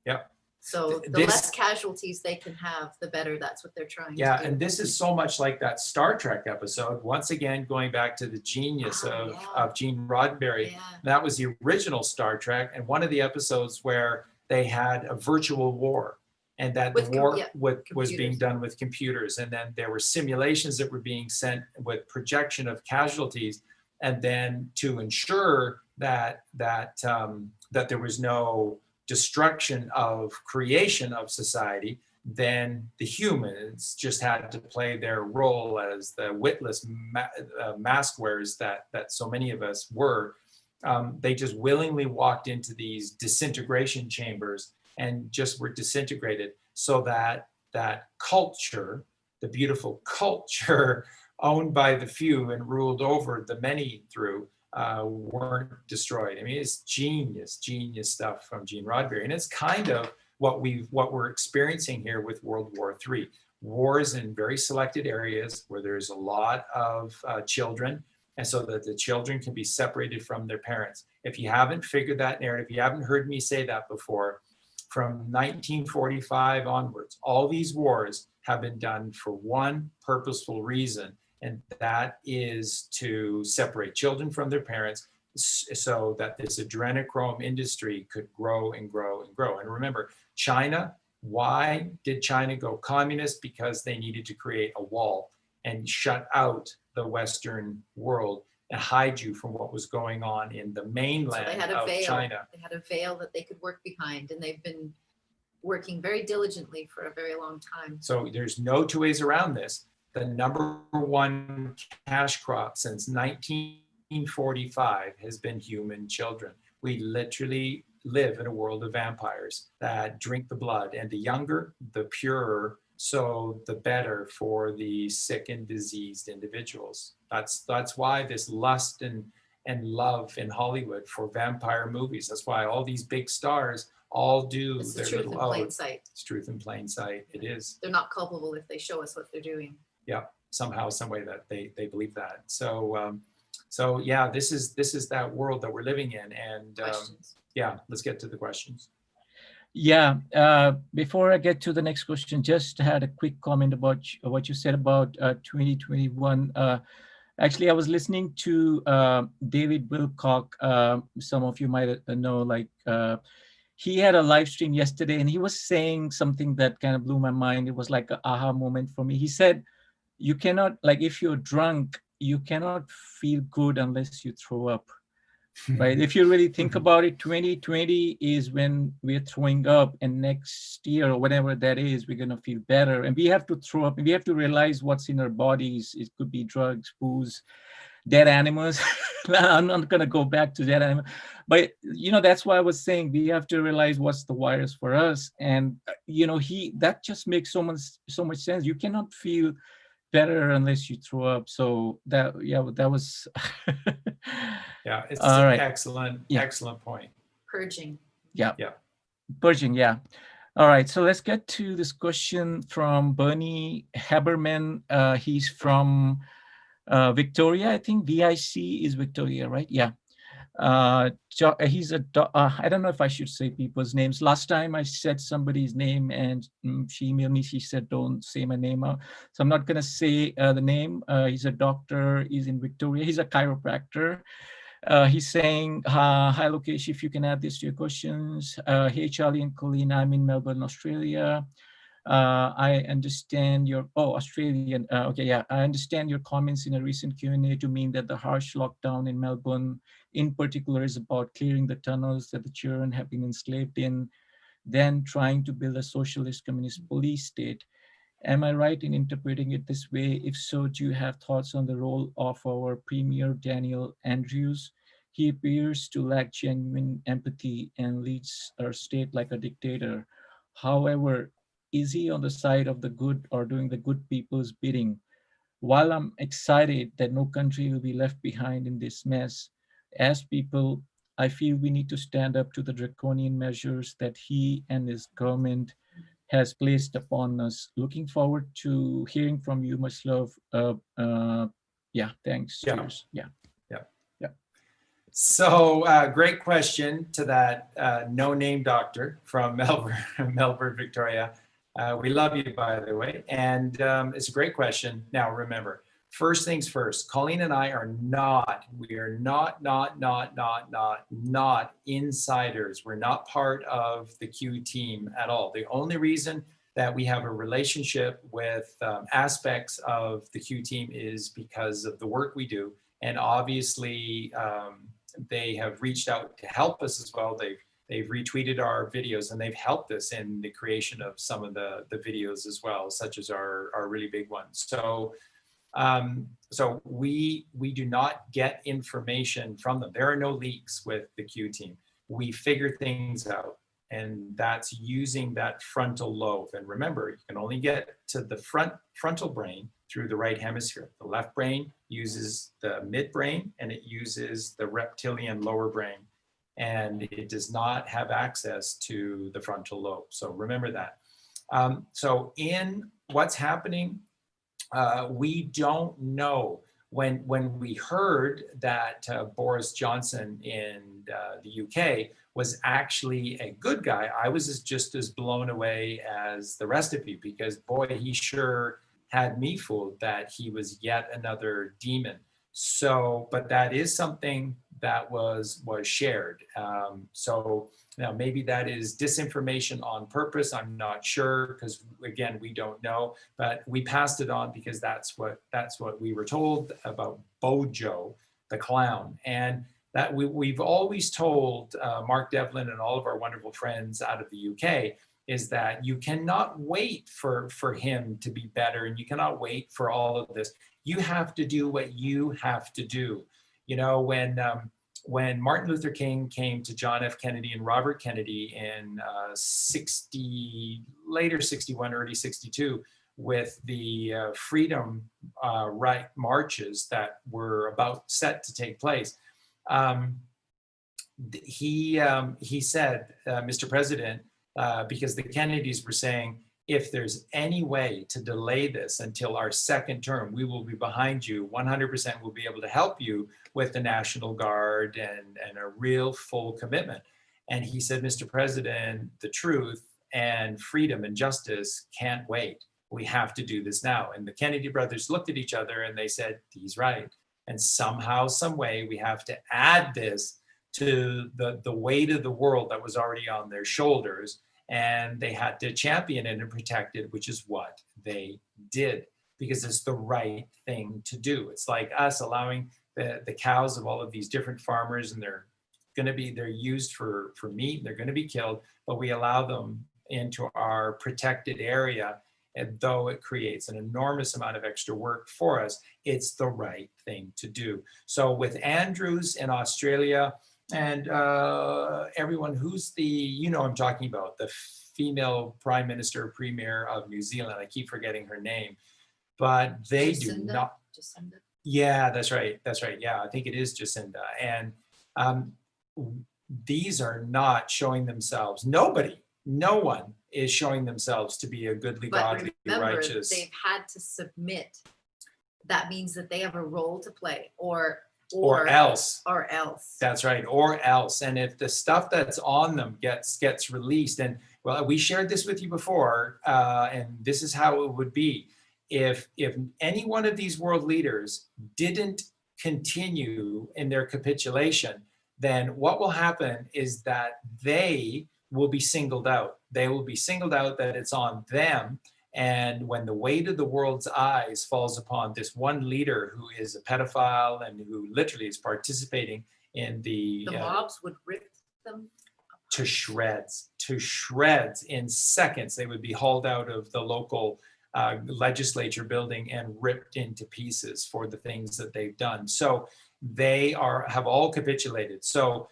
Yeah. So the less casualties they can have, the better. That's what they're trying to do. Yeah, and this is so much like that Star Trek episode. Once again, going back to the genius of Gene Roddenberry. Yeah. That was the original Star Trek, and one of the episodes where they had a virtual war, and that the war was being done with computers, and then there were simulations that were being sent with projection of casualties. And then to ensure that there was no destruction of creation of society, then the humans just had to play their role as the witless mask wearers that so many of us were. They just willingly walked into these disintegration chambers and just were disintegrated, so that culture, the beautiful culture, owned by the few and ruled over the many through, weren't destroyed. I mean, it's genius stuff from Gene Roddenberry. And it's kind of what we're experiencing here with World War III. Wars in very selected areas where there's a lot of children, and so that the children can be separated from their parents. If you haven't figured that narrative, you haven't heard me say that before, from 1945 onwards, all these wars have been done for one purposeful reason, and that is to separate children from their parents so that this adrenochrome industry could grow and grow and grow. And remember, China, why did China go communist? Because they needed to create a wall and shut out the Western world and hide you from what was going on in the mainland of China. They had a veil that they could work behind, and they've been working very diligently for a very long time. So there's no two ways around this. The number one cash crop since 1945 has been human children. We literally live in a world of vampires that drink the blood, and the younger, the purer, so the better for the sick and diseased individuals. That's why this lust and love in Hollywood for vampire movies. That's why all these big stars all do it's their the truth little in plain sight. It's truth in plain sight. It is. They're not culpable if they show us what they're doing. Yeah, somehow, some way that they believe that. So yeah, this is that world that we're living in. And yeah, let's get to the questions. Yeah, before I get to the next question, just had a quick comment about what you said about 2021. Actually, I was listening to David Wilcock. Some of you might know, like he had a live stream yesterday, and he was saying something that kind of blew my mind. It was like an aha moment for me. He said, you cannot, like, if you're drunk, you cannot feel good unless you throw up. Right? If you really think about it, 2020 is when we're throwing up, and next year or whatever that is, we're gonna feel better. And we have to throw up, and we have to realize what's in our bodies. It could be drugs, booze, dead animals. I'm not gonna go back to dead animal, but you know, that's why I was saying we have to realize what's the virus for us. And you know, that just makes so much sense. You cannot feel better unless you throw up. So that, yeah, that was Yeah, it's all an right. excellent point. Purging. Yeah. Yeah. Purging, yeah. All right, so let's get to this question from Bernie Haberman. He's from Victoria, I think. VIC is Victoria, right? Yeah. He's I don't know if I should say people's names. Last time I said somebody's name and she emailed me, she said, don't say my name out. So I'm not gonna say the name. He's a doctor, he's in Victoria, he's a chiropractor. He's saying, hi Lokesh, if you can add this to your questions. Hey Charlie and Colleen, I'm in Melbourne, Australia. I understand your, Australian, okay, yeah. I understand your comments in a recent Q&A to mean that the harsh lockdown in Melbourne in particular is about clearing the tunnels that the children have been enslaved in, then trying to build a socialist communist police state. Am I right in interpreting it this way? If so, do you have thoughts on the role of our Premier Daniel Andrews? He appears to lack genuine empathy and leads our state like a dictator. However, is he on the side of the good or doing the good people's bidding? While I'm excited that no country will be left behind in this mess, as people, I feel we need to stand up to the draconian measures that he and his government has placed upon us. Looking forward to hearing from you. Much love. Yeah, thanks. Yeah. Cheers. Yeah. So great question to that no-name doctor from Melbourne, Victoria. We love you, by the way. And it's a great question. Now, remember, first things first, Colleen and I are not insiders. We're not part of the Q team at all. The only reason that we have a relationship with aspects of the Q team is because of the work we do. And obviously, they have reached out to help us as well. They've retweeted our videos and they've helped us in the creation of some of the videos as well, such as our really big ones. So, so we do not get information from them. There are no leaks with the Q team. We figure things out, and that's using that frontal lobe. And remember, you can only get to the frontal brain through the right hemisphere. The left brain uses the midbrain and it uses the reptilian lower brain, and it does not have access to the frontal lobe. So remember that. So in what's happening, we don't know. When we heard that Boris Johnson in the UK was actually a good guy, I was just as blown away as the rest of you, because boy, he sure had me fooled that he was yet another demon. So, but that is something that was shared. So now maybe that is disinformation on purpose. I'm not sure, because again, we don't know, but we passed it on because that's what we were told about Bojo, the clown. And that we've always told Mark Devlin and all of our wonderful friends out of the UK is that you cannot wait for him to be better, and you cannot wait for all of this. You have to do what you have to do. You know, when Martin Luther King came to John F. Kennedy and Robert Kennedy in later 61, early 62, with the freedom right marches that were about set to take place, he said, Mr. President, because the Kennedys were saying, if there's any way to delay this until our second term, we will be behind you. 100% will be able to help you with the National Guard and a real full commitment. And he said, Mr. President, the truth and freedom and justice can't wait. We have to do this now. And the Kennedy brothers looked at each other and they said, he's right. And somehow, some way, we have to add this to the weight of the world that was already on their shoulders. And they had to champion it and protect it, which is what they did. because it's the right thing to do. It's like us allowing the cows of all of these different farmers, and they're used for meat, they're going to be killed, but we allow them into our protected area. And though it creates an enormous amount of extra work for us, it's the right thing to do. So with Andrews in Australia, and everyone who's I'm talking about, the female Prime Minister, Premier of New Zealand, I keep forgetting her name, but they do not. Jacinda. Yeah, that's right. Yeah, I think it is Jacinda. And these are not showing themselves, no one is showing themselves to be a goodly, godly, remember, righteous. They've had to submit. That means that they have a role to play, or else. That's right, or else. And if the stuff that's on them gets released, and well, we shared this with you before, and this is how it would be. If any one of these world leaders didn't continue in their capitulation, then what will happen is that they will be singled out. They will be singled out, that it's on them. And when the weight of the world's eyes falls upon this one leader who is a pedophile and who literally is participating in the mobs would rip them to shreds in seconds. They would be hauled out of the local legislature building and ripped into pieces for the things that they've done. So they have all capitulated. So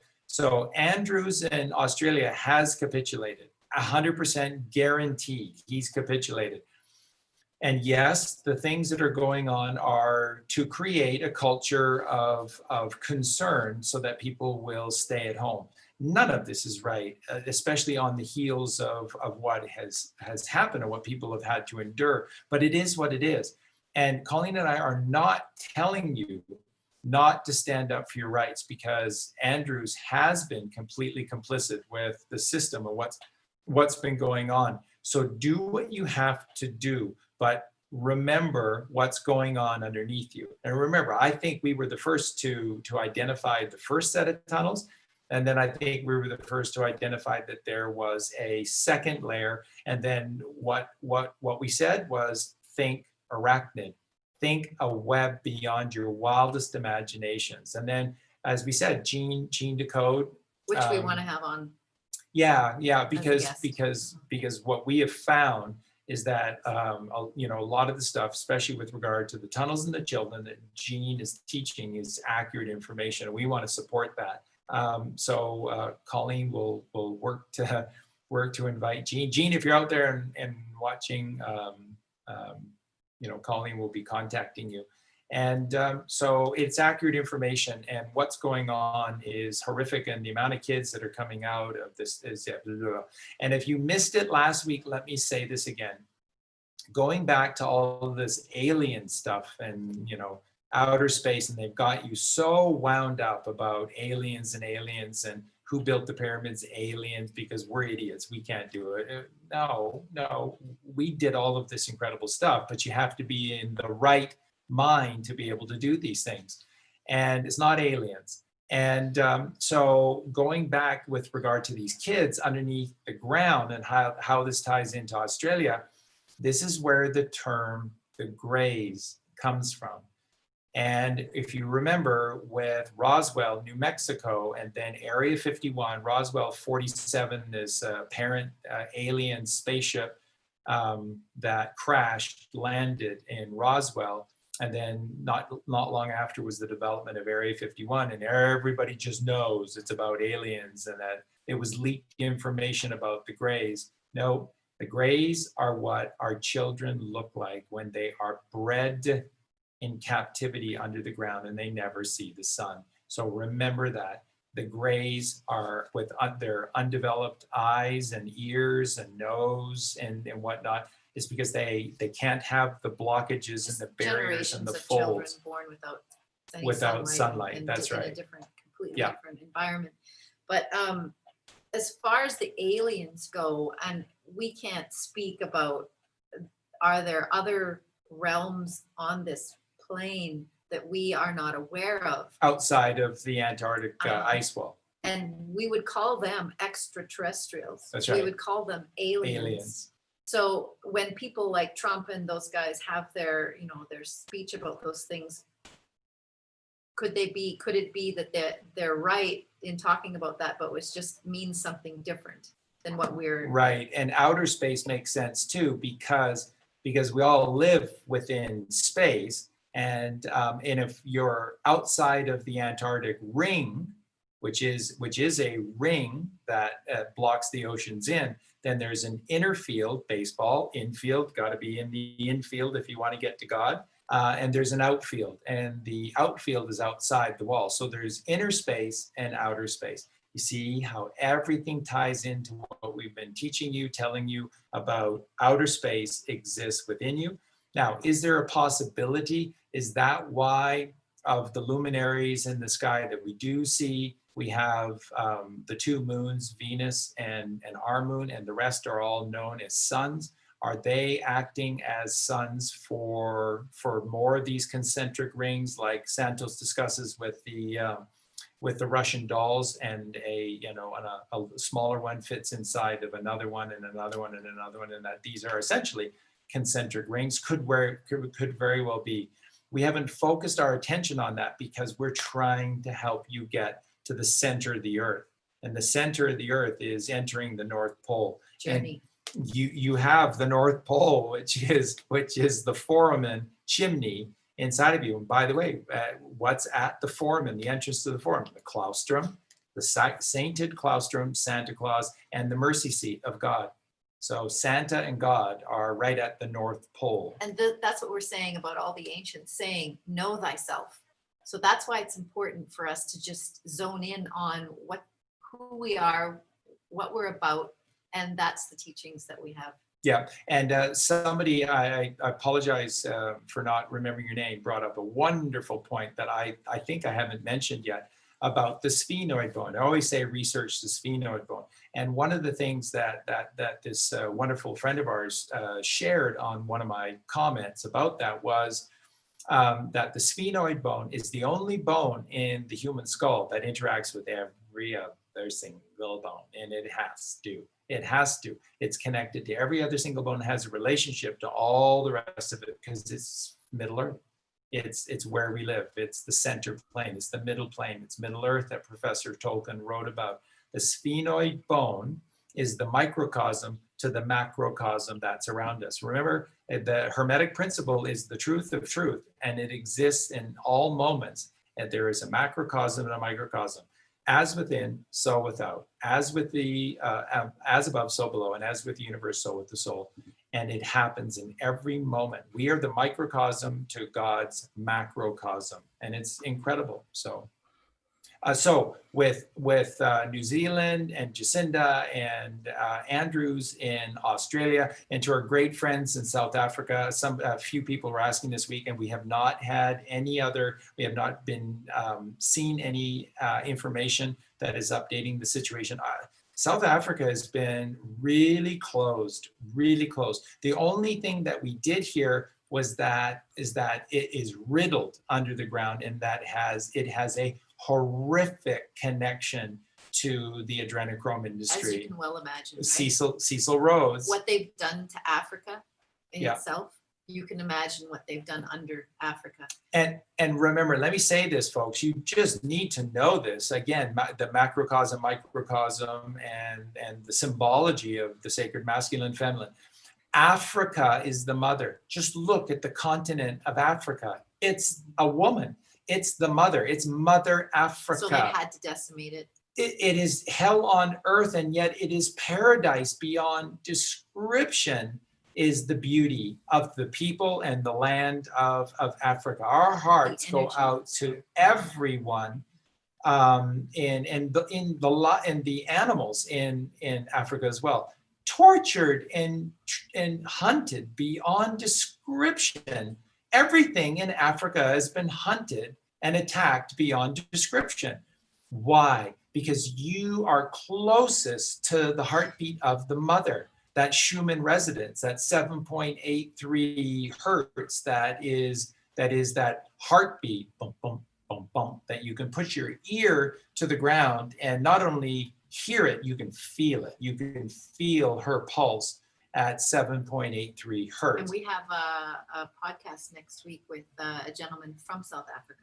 Andrews in Australia has capitulated, 100% guaranteed he's capitulated. And yes, the things that are going on are to create a culture of concern so that people will stay at home. None of this is right, especially on the heels of what has happened and what people have had to endure. But it is what it is. And Colleen and I are not telling you not to stand up for your rights, because Andrews has been completely complicit with the system of what's been going on. So do what you have to do, but remember what's going on underneath you. And remember, I think we were the first to identify the first set of tunnels. And then I think we were the first to identify that there was a second layer. And then what we said was, think arachnid. Think a web beyond your wildest imaginations. And then, as we said, gene to code. Which we want to have on. Yeah, because what we have found is that a lot of the stuff, especially with regard to the tunnels and the children, that Gene is teaching is accurate information, and we want to support that. So Colleen will work to invite Gene. Gene, if you're out there and watching, Colleen will be contacting you. And so it's accurate information, and what's going on is horrific, and the amount of kids that are coming out of this is, and if you missed it last week, let me say this again. Going back to all of this alien stuff and, outer space, and they've got you so wound up about aliens and who built the pyramids, aliens, because we're idiots, we can't do it. No, we did all of this incredible stuff, but you have to be in the right mind to be able to do these things. And it's not aliens. And so going back with regard to these kids underneath the ground and how this ties into Australia, this is where the term the Greys comes from. And if you remember, with Roswell, New Mexico, and then Area 51, Roswell 47, this parent alien spaceship that crashed, landed in Roswell. And then not long after was the development of Area 51, and everybody just knows it's about aliens and that it was leaked information about the Greys. No, the Greys are what our children look like when they are bred in captivity under the ground and they never see the sun. So remember that. The Greys are with their undeveloped eyes and ears and nose and whatnot. It's because they can't have the blockages and the barriers and the folds. Children born without sunlight. That's right. In a completely different environment. But as far as the aliens go, and we can't speak about, are there other realms on this plane that we are not aware of? Outside of the Antarctic ice wall. And we would call them extraterrestrials. That's right. We would call them aliens. So when people like Trump and those guys have their, you know, their speech about those things, could it be that they're right in talking about that, but it just means something different than what we're right? And outer space makes sense too, because we all live within space, and if you're outside of the Antarctic ring, which is a ring that blocks the oceans in, then there's an inner field, baseball, infield, got to be in the infield if you want to get to God. And there's an outfield, and the outfield is outside the wall. So there's inner space and outer space. You see how everything ties into what we've been teaching you, telling you about outer space exists within you. Now, is there a possibility? Is that why of the luminaries in the sky that we do see, we have the two moons, Venus and our moon, and the rest are all known as suns? Are they acting as suns for more of these concentric rings, like Santos discusses with the Russian dolls, and a smaller one fits inside of another one and another one and another one, and that these are essentially concentric rings? Could very well be. We haven't focused our attention on that because we're trying to help you get to the center of the Earth, and the center of the Earth is entering the North Pole. journey. And you have the North Pole, which is the foramen chimney inside of you. And by the way, what's at the foramen, the entrance to the foramen? The claustrum, the sainted claustrum, Santa Claus, and the mercy seat of God. So Santa and God are right at the North Pole. And that's what we're saying about all the ancients saying, know thyself. So that's why it's important for us to just zone in on who we are, what we're about, and that's the teachings that we have. Yeah, and somebody, I apologize for not remembering your name, brought up a wonderful point that I think I haven't mentioned yet about the sphenoid bone. I always say research the sphenoid bone. And one of the things that this wonderful friend of ours shared on one of my comments about that was that the sphenoid bone is the only bone in the human skull that interacts with every other single bone, and it has to. It has to. It's connected to every other single bone, has a relationship to all the rest of it because it's Middle Earth. It's where we live. It's the center plane. It's the middle plane. It's Middle Earth that Professor Tolkien wrote about. The sphenoid bone is the microcosm to the macrocosm that's around us. Remember, the Hermetic principle is the truth of truth, and it exists in all moments. And there is a macrocosm and a microcosm. As within, so without. As with the, as above, so below. And as with the universe, so with the soul. And it happens in every moment. We are the microcosm to God's macrocosm. And it's incredible. So with New Zealand and Jacinda and Andrews in Australia, and to our great friends in South Africa, a few people were asking this week, and we have not had any other, we have not been seen any information that is updating the situation. South Africa has been really closed, really closed. The only thing that we did hear was that it is riddled under the ground, and that it has a horrific connection to the adrenochrome industry. As you can well imagine, right? Cecil Rhodes. What they've done to Africa in Yeah. itself, you can imagine what they've done under Africa. And remember, let me say this, folks, you just need to know this. Again, the macrocosm, microcosm, and the symbology of the sacred masculine, feminine. Africa is the mother. Just look at the continent of Africa. It's a woman. It's the mother. It's Mother Africa. So they had to decimate it. It is hell on earth, and yet it is paradise beyond description, is the beauty of the people and the land of Africa. Our hearts go out to everyone, and the animals in Africa as well, tortured and hunted beyond description. Everything in Africa has been hunted and attacked beyond description. Why? Because you are closest to the heartbeat of the mother, that Schumann resonance, that 7.83 hertz, that is that heartbeat, bump, bump, bump, bump, that you can put your ear to the ground and not only hear it, you can feel it. You can feel her pulse. at 7.83 hertz. And we have a podcast next week with a gentleman from South Africa.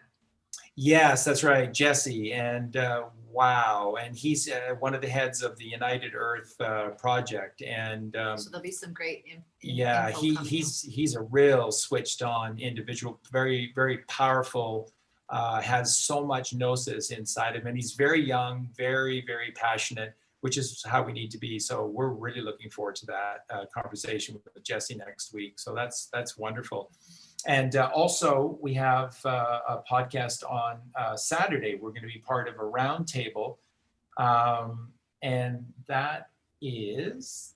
Yes, that's right, Jesse, and wow, and he's one of the heads of the United Earth project, and So there'll be some great yeah, info coming he's a real switched on individual, very, very powerful, has so much gnosis inside him, and he's very young, very, very passionate, which is how we need to be. So we're really looking forward to that conversation with Jesse next week. So that's wonderful. And also we have a podcast on Saturday. We're going to be part of a roundtable, and that is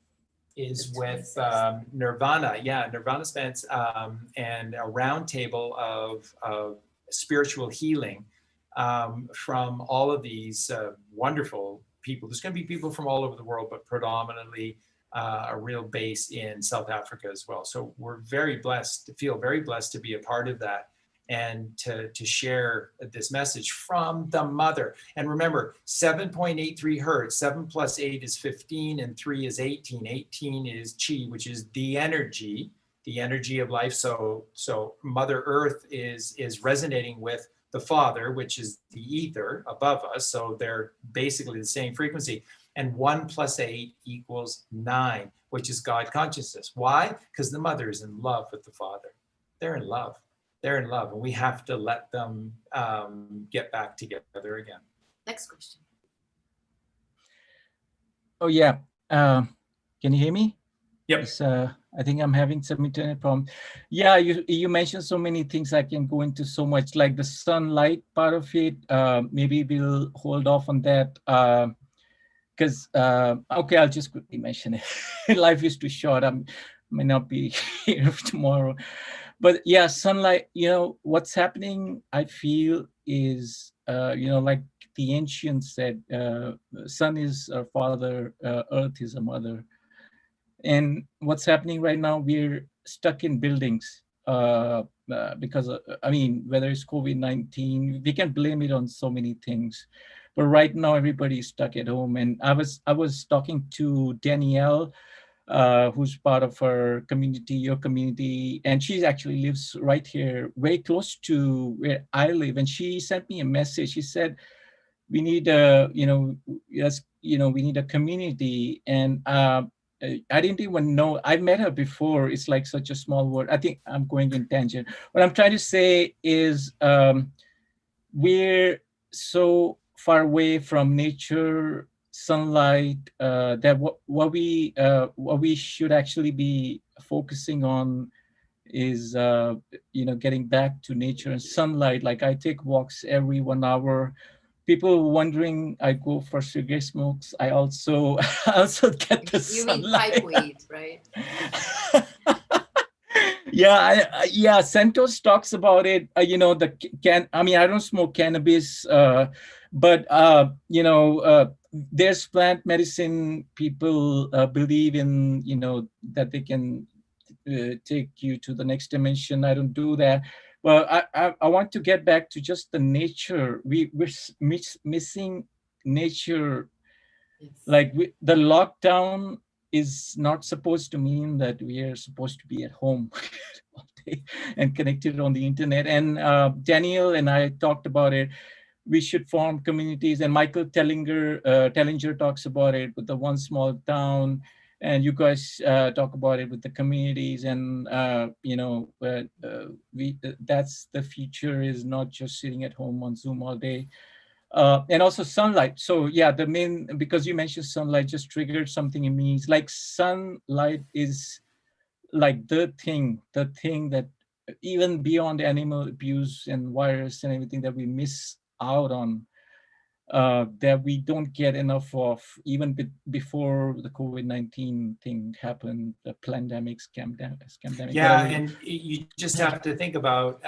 with Nirvana. Yeah, Nirvana Spence, and a roundtable of spiritual healing from all of these wonderful people. There's going to be people from all over the world, but predominantly a real base in South Africa as well. So we're very blessed, feel very blessed to be a part of that and to share this message from the mother. And remember, 7.83 hertz, 7 plus 8 is 15 and 3 is 18. 18 is chi, which is the energy of life. So Mother Earth is resonating with the Father, which is the ether above us. So they're basically the same frequency. And 1 plus 8 equals 9, which is God consciousness. Why? Because the mother is in love with the Father. They're in love. They're in love. And we have to let them get back together again. Next question. Oh, yeah. Can you hear me? Yep. Yes, I think I'm having some internet problem. Yeah, you mentioned so many things. I can go into so much, like the sunlight part of it. Maybe we'll hold off on that. Because, okay, I'll just quickly mention it. Life is too short. I may not be here tomorrow. But yeah, sunlight, what's happening, I feel, is, like the ancients said, sun is our father, earth is a mother. And what's happening right now, we're stuck in buildings because, whether it's COVID-19, we can blame it on so many things. But right now, everybody's stuck at home. And I was talking to Danielle, who's part of our community, your community, and she actually lives right here, very close to where I live. And she sent me a message. She said, "We need we need a community." And I didn't even know. I met her before. It's like such a small world. I think I'm going in tangent. What I'm trying to say is we're so far away from nature, sunlight, that what we should actually be focusing on is getting back to nature and sunlight. Like I take walks every 1 hour. People wondering I go for cigarette smokes. I also get the sunlight. You mean pipe weed, right? Yeah, Santos talks about it. I don't smoke cannabis, but there's plant medicine people believe in, that they can take you to the next dimension. I don't do that. Well, I want to get back to just the nature. We're missing nature. Yes. Like the lockdown is not supposed to mean that we are supposed to be at home all day and connected on the internet. And Daniel and I talked about it. We should form communities. And Michael Tellinger talks about it with the One Small Town. And you guys talk about it with the communities, and that's the future, is not just sitting at home on Zoom all day. And also sunlight. So yeah, because you mentioned sunlight just triggered something in me. It's like sunlight is like the thing that even beyond animal abuse and virus and everything that we miss out on, that we don't get enough of, even before the COVID-19 thing happened, the pandemic, scamdemic. Yeah, and you just have to think about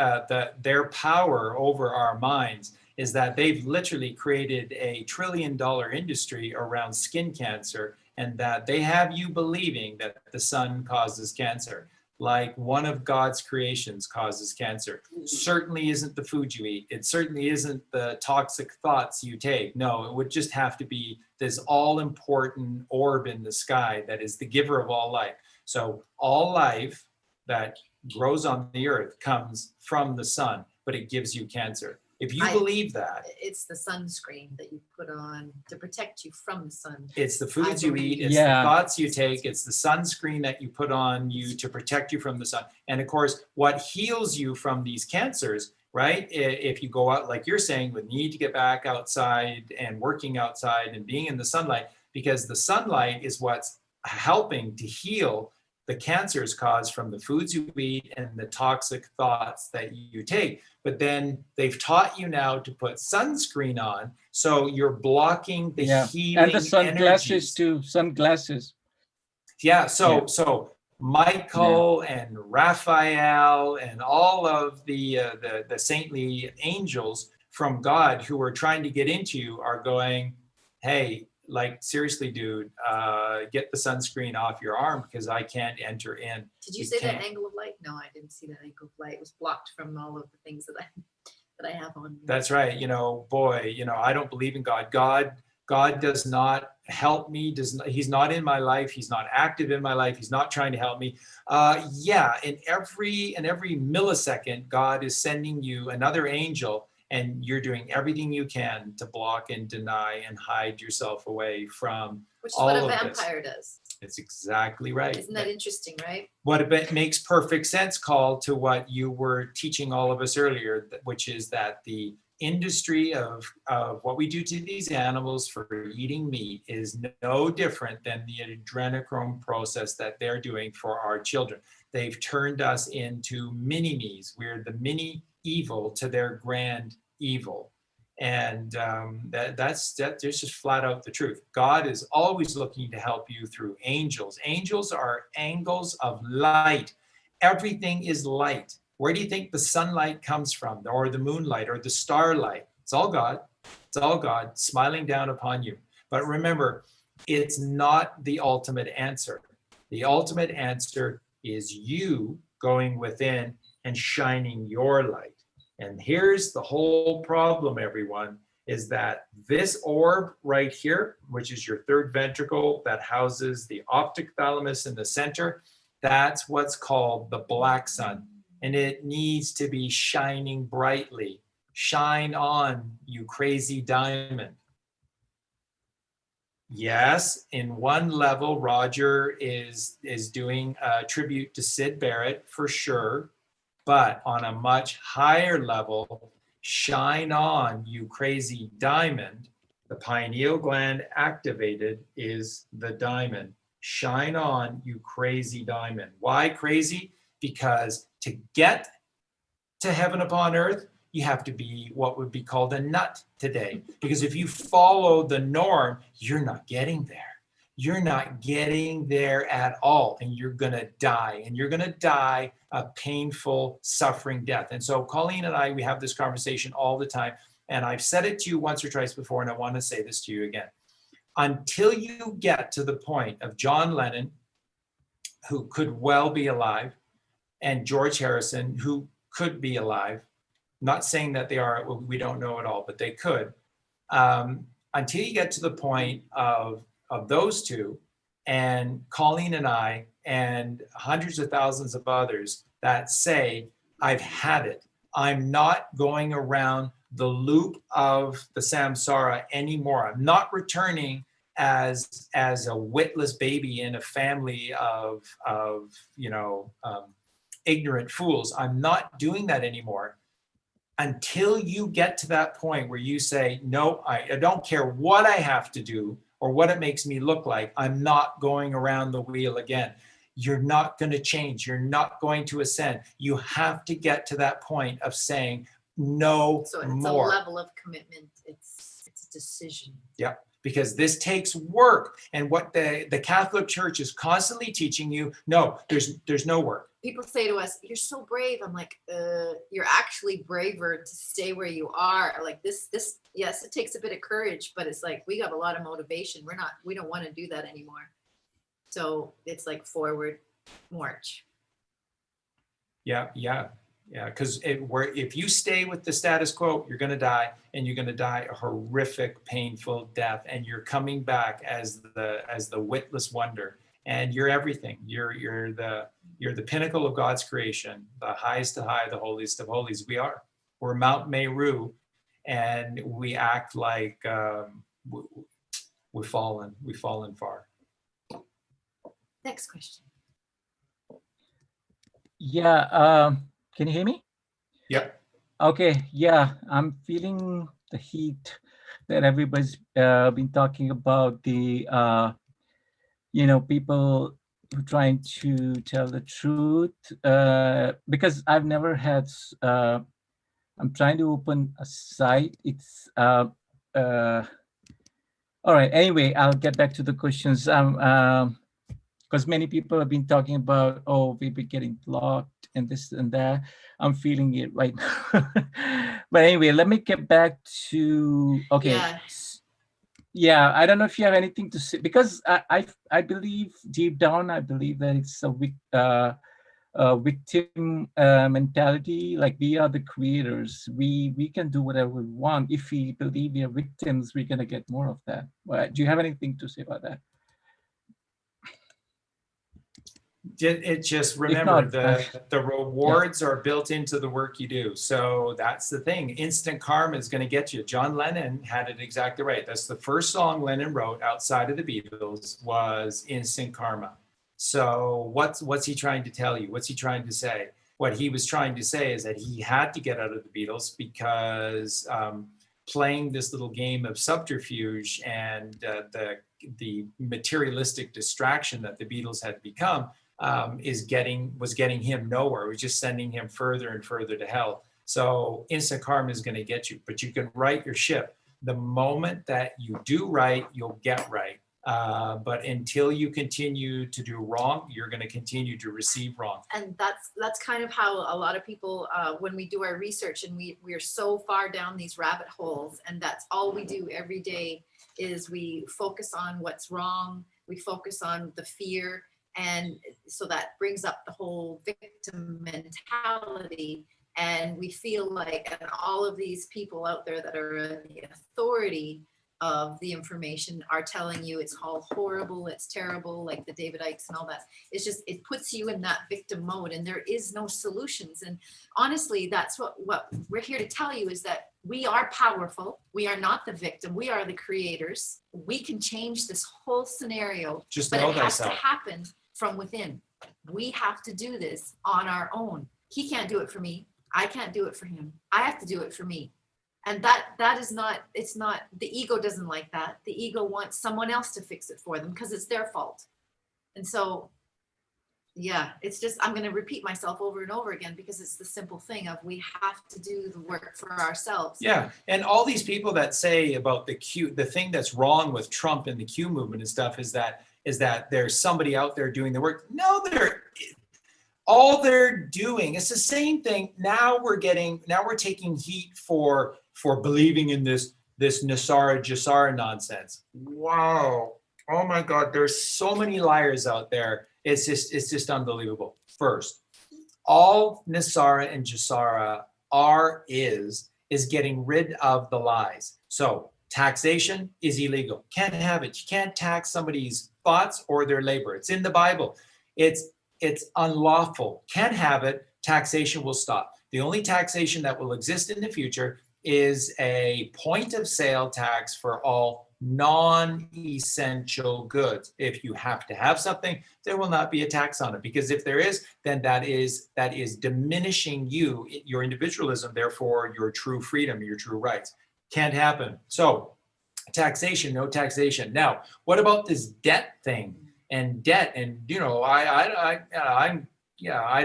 their power over our minds is that they've literally created a $1 trillion industry around skin cancer, and that they have you believing that the sun causes cancer. like one of God's creations causes cancer. Certainly isn't the food you eat. It certainly isn't the toxic thoughts you take. No, it would just have to be this all-important orb in the sky that is the giver of all life. So all life that grows on the earth comes from the sun, but it gives you cancer. If you believe that, it's the sunscreen that you put on to protect you from the sun. it's the foods you eat, it's the thoughts you take, it's the sunscreen that you put on you to protect you from the sun. And of course, what heals you from these cancers, right? If you go out, like you're saying, with need to get back outside and working outside and being in the sunlight, because the sunlight is what's helping to heal the cancers caused from the foods you eat and the toxic thoughts that you take. But then they've taught you now to put sunscreen on, so you're blocking the healing and the sunglasses energies. too. Sunglasses. Yeah. So Michael and Raphael and all of the saintly angels from God who are trying to get into you are going, hey, like, seriously, dude, get the sunscreen off your arm because I can't enter in. Did you say that angle of light? No, I didn't see that angle of light. It was blocked from all of the things that I have on. That's right. You know, boy, you know, I don't believe in God. God does not help me. He's not in my life. He's not active in my life. He's not trying to help me. In every millisecond, God is sending you another angel, and you're doing everything you can to block and deny and hide yourself away from which is all what a of vampire this. does. It's exactly right. Isn't that interesting, right? What it makes perfect sense, Call, to what you were teaching all of us earlier, which is that the industry of what we do to these animals for eating meat is no different than the adrenochrome process that they're doing for our children. They've turned us into mini-me's. We're the mini evil to their grand evil. And that's just flat out the truth. God is always looking to help you through angels. Angels are angles of light. Everything is light. Where do you think the sunlight comes from, or the moonlight, or the starlight? It's all God. It's all God smiling down upon you. But remember, it's not the ultimate answer. The ultimate answer is you going within and shining your light. And here's the whole problem, everyone, is that this orb right here, which is your third ventricle that houses the optic thalamus in the center, that's what's called the black sun. And it needs to be shining brightly. Shine on, you crazy diamond. Yes, in one level, Roger is doing a tribute to Sid Barrett for sure. But on a much higher level, shine on, you crazy diamond. The pineal gland activated is the diamond. Shine on, you crazy diamond. Why crazy? Because to get to heaven upon earth, you have to be what would be called a nut today. Because if you follow the norm, you're not getting there. You're not getting there at all, and you're going to die, and you're going to die a painful, suffering death. And so Colleen and I, we have this conversation all the time, and I've said it to you once or twice before, and I want to say this to you again. Until you get to the point of John Lennon, who could well be alive, and George Harrison, who could be alive, not saying that they are, we don't know at all, but they could, until you get to the point of those two, and Colleen and I, and hundreds of thousands of others that say, I've had it. I'm not going around the loop of the samsara anymore. I'm not returning as a witless baby in a family of ignorant fools. I'm not doing that anymore. Until you get to that point where you say, no, I don't care what I have to do or what it makes me look like, I'm not going around the wheel again. You're not going to change. You're not going to ascend. You have to get to that point of saying no more. So it's a level of commitment. It's a decision. Yeah, because this takes work. And what the Catholic Church is constantly teaching you, no, there's no work. People say to us, you're so brave. I'm like, you're actually braver to stay where you are. Like this, yes, it takes a bit of courage, but it's like, we got a lot of motivation. We don't want to do that anymore. So it's like forward march. Yeah. Because if you stay with the status quo, you're going to die, and you're going to die a horrific, painful death, and you're coming back as the witless wonder, and you're everything. You're the pinnacle of God's creation, the highest of high, the holiest of holies. We're Mount Meru, and we act like we've fallen far. Next question. Yeah. Can you hear me? Yep. Okay. Yeah, I'm feeling the heat that everybody's been talking about. The people who are trying to tell the truth. Because I've never had. I'm trying to open a site. It's all right. Anyway, I'll get back to the questions. Because many people have been talking about, oh, we've been getting blocked and this and that. I'm feeling it right now. But anyway, let me get back to, okay. Yeah, I don't know if you have anything to say, because I believe deep down, I believe that it's a victim mentality. Like, we are the creators. We can do whatever we want. If we believe we are victims, we're going to get more of that. Do you have anything to say about that? It just, remember, the rewards are built into the work you do. So that's the thing. Instant karma is going to get you. John Lennon had it exactly right. That's the first song Lennon wrote outside of the Beatles, was Instant Karma. So what's he trying to tell you? What's he trying to say? What he was trying to say is that he had to get out of the Beatles because playing this little game of subterfuge and the materialistic distraction that the Beatles had become was getting him nowhere. It was just sending him further and further to hell. So instant karma is going to get you, but you can right your ship. The moment that you do right, you'll get right. But until you continue to do wrong, you're going to continue to receive wrong. And that's kind of how a lot of people, when we do our research, and we're so far down these rabbit holes, and that's all we do every day, is we focus on what's wrong. We focus on the fear. And so that brings up the whole victim mentality. And we feel like, and all of these people out there that are in the authority of the information are telling you it's all horrible, it's terrible, like the David Icks and all that. It's just, it puts you in that victim mode, and there is no solutions. And honestly, that's what we're here to tell you, is that we are powerful. We are not the victim. We are the creators. We can change this whole scenario, but it has to happen from within. We have to do this on our own. He can't do it for me. I can't do it for him. I have to do it for me. And that is not, it's not, the ego doesn't like that. The ego wants someone else to fix it for them because it's their fault. And so, yeah, it's just, I'm going to repeat myself over and over again, because it's the simple thing of, we have to do the work for ourselves. Yeah. And all these people that say about the thing that's wrong with Trump and the Q movement and stuff is that there's somebody out there doing the work. No, all they're doing, it's the same thing. Now we're taking heat for believing in this Nasara Jasara nonsense. Wow. Oh my God. There's so many liars out there. It's just unbelievable. First, all Nasara and Jasara is getting rid of the lies. So taxation is illegal. Can't have it. You can't tax somebody's thoughts or their labor. It's in the Bible. It's unlawful. Can't have it. Taxation will stop. The only taxation that will exist in the future is a point of sale tax for all non-essential goods. If you have to have something, there will not be a tax on it, because if there is, then that is diminishing your individualism, therefore your true freedom, your true rights. Can't happen. So taxation, no taxation. Now, what about this debt thing? And debt, and I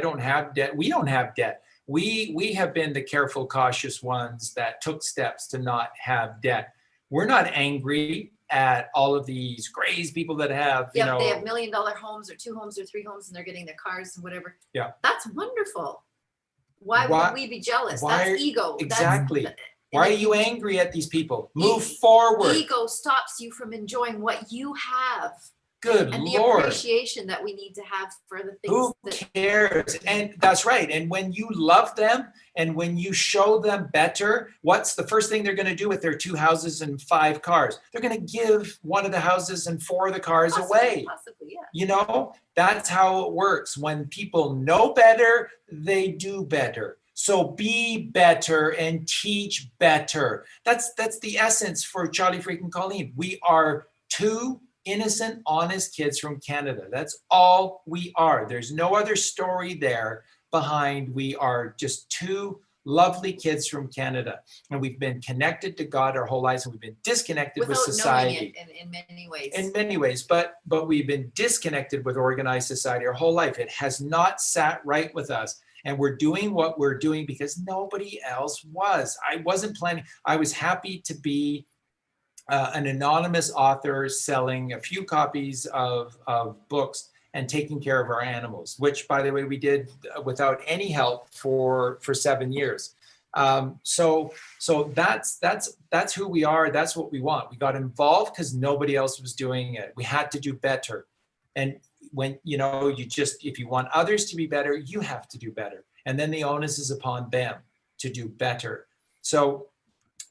don't have debt. We don't have debt. We have been the careful, cautious ones that took steps to not have debt. We're not angry at all of these crazy people that have, they have $1 million homes or 2 homes or 3 homes, and they're getting their cars and whatever. Yeah. That's wonderful. Why would we be jealous? That's ego. Exactly. Why are you angry at these people? Move forward. Ego stops you from enjoying what you have. Good And the Lord. appreciation that we need to have for the things Who that cares? And that's right. And when you love them and when you show them better, what's the first thing they're going to do with their 2 houses and 5 cars? They're going to give one of the houses and 4 of the cars away. Possibly, yeah. You know, that's how it works. When people know better, they do better. So be better and teach better. That's the essence for Charlie Freaking Colleen. We are 2 innocent, honest kids from Canada. That's all we are. There's no other story there behind. We are just 2 lovely kids from Canada. And we've been connected to God our whole lives, and we've been disconnected with society. Knowing it in many ways. In many ways, but we've been disconnected with organized society our whole life. It has not sat right with us. And we're doing what we're doing because nobody else was. I wasn't planning. I was happy to be an anonymous author selling a few copies of books and taking care of our animals, which, by the way, we did without any help for 7 years. So that's who we are. That's what we want. We got involved because nobody else was doing it. We had to do better. And when, you know, if you want others to be better, you have to do better. And then the onus is upon them to do better. So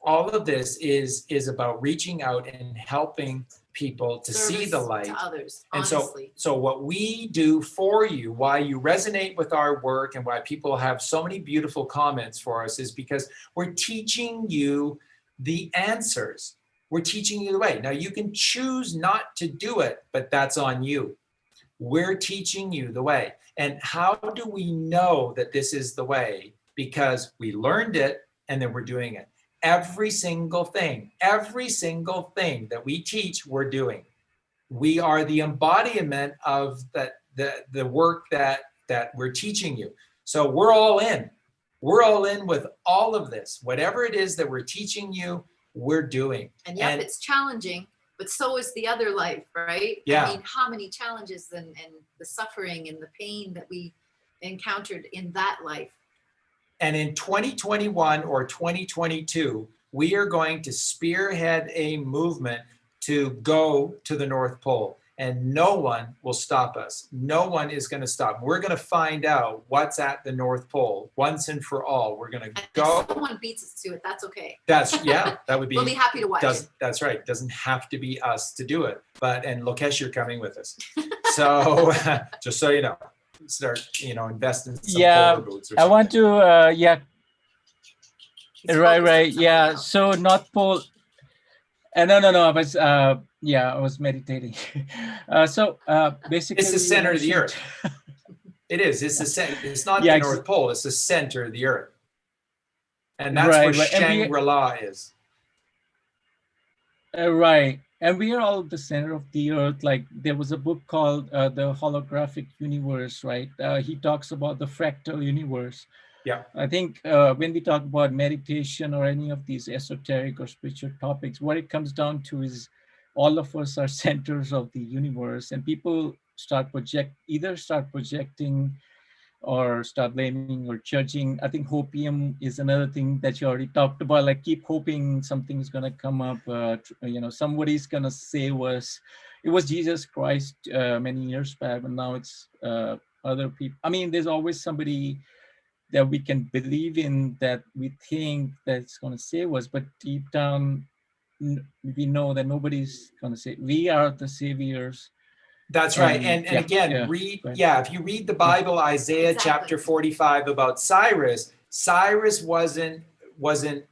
all of this is about reaching out and helping people to see the light. To others, and honestly. so what we do for you, why you resonate with our work and why people have so many beautiful comments for us, is because we're teaching you the answers. We're teaching you the way. Now you can choose not to do it, but that's on you. We're teaching you the way. And how do we know that this is the way? Because we learned it and then we're doing it. Every single thing that we teach, we're doing. We are the embodiment of the work that we're teaching you. So we're all in. We're all in with all of this. Whatever it is that we're teaching you, we're doing. And yep, it's challenging, but so is the other life, right? Yeah. I mean, how many challenges and the suffering and the pain that we encountered in that life. And in 2021 or 2022, we are going to spearhead a movement to go to the North Pole. And no one will stop us. No one is going to stop. We're going to find out what's at the North Pole once and for all. We're going to go. If someone beats us to it, that's okay. That would be. We'll be happy to watch it. That's right. It doesn't have to be us to do it. And Lokesh, you're coming with us. So just so you know, start, invest in some polar boots. I want to, Right. Yeah. So North Pole. No. I was meditating. Basically, it's the center of the earth. It is. It's the center. It's not the North Pole. It's the center of the earth, and that's where Shangri-La is. Right, and we are all the center of the earth. Like there was a book called The Holographic Universe, right? He talks about the fractal universe. Yeah, I think when we talk about meditation or any of these esoteric or spiritual topics, what it comes down to is all of us are centers of the universe, and people either start projecting or start blaming or judging. I think hopium is another thing that you already talked about, like keep hoping something's going to come up, somebody's going to save us. It was Jesus Christ many years back, and now it's other people. I mean, there's always somebody that we can believe in, that we think that's going to save us, but deep down we know that nobody's going to save. We are the saviors. That's right. And again, if you read the Bible, Isaiah chapter 45 about Cyrus wasn't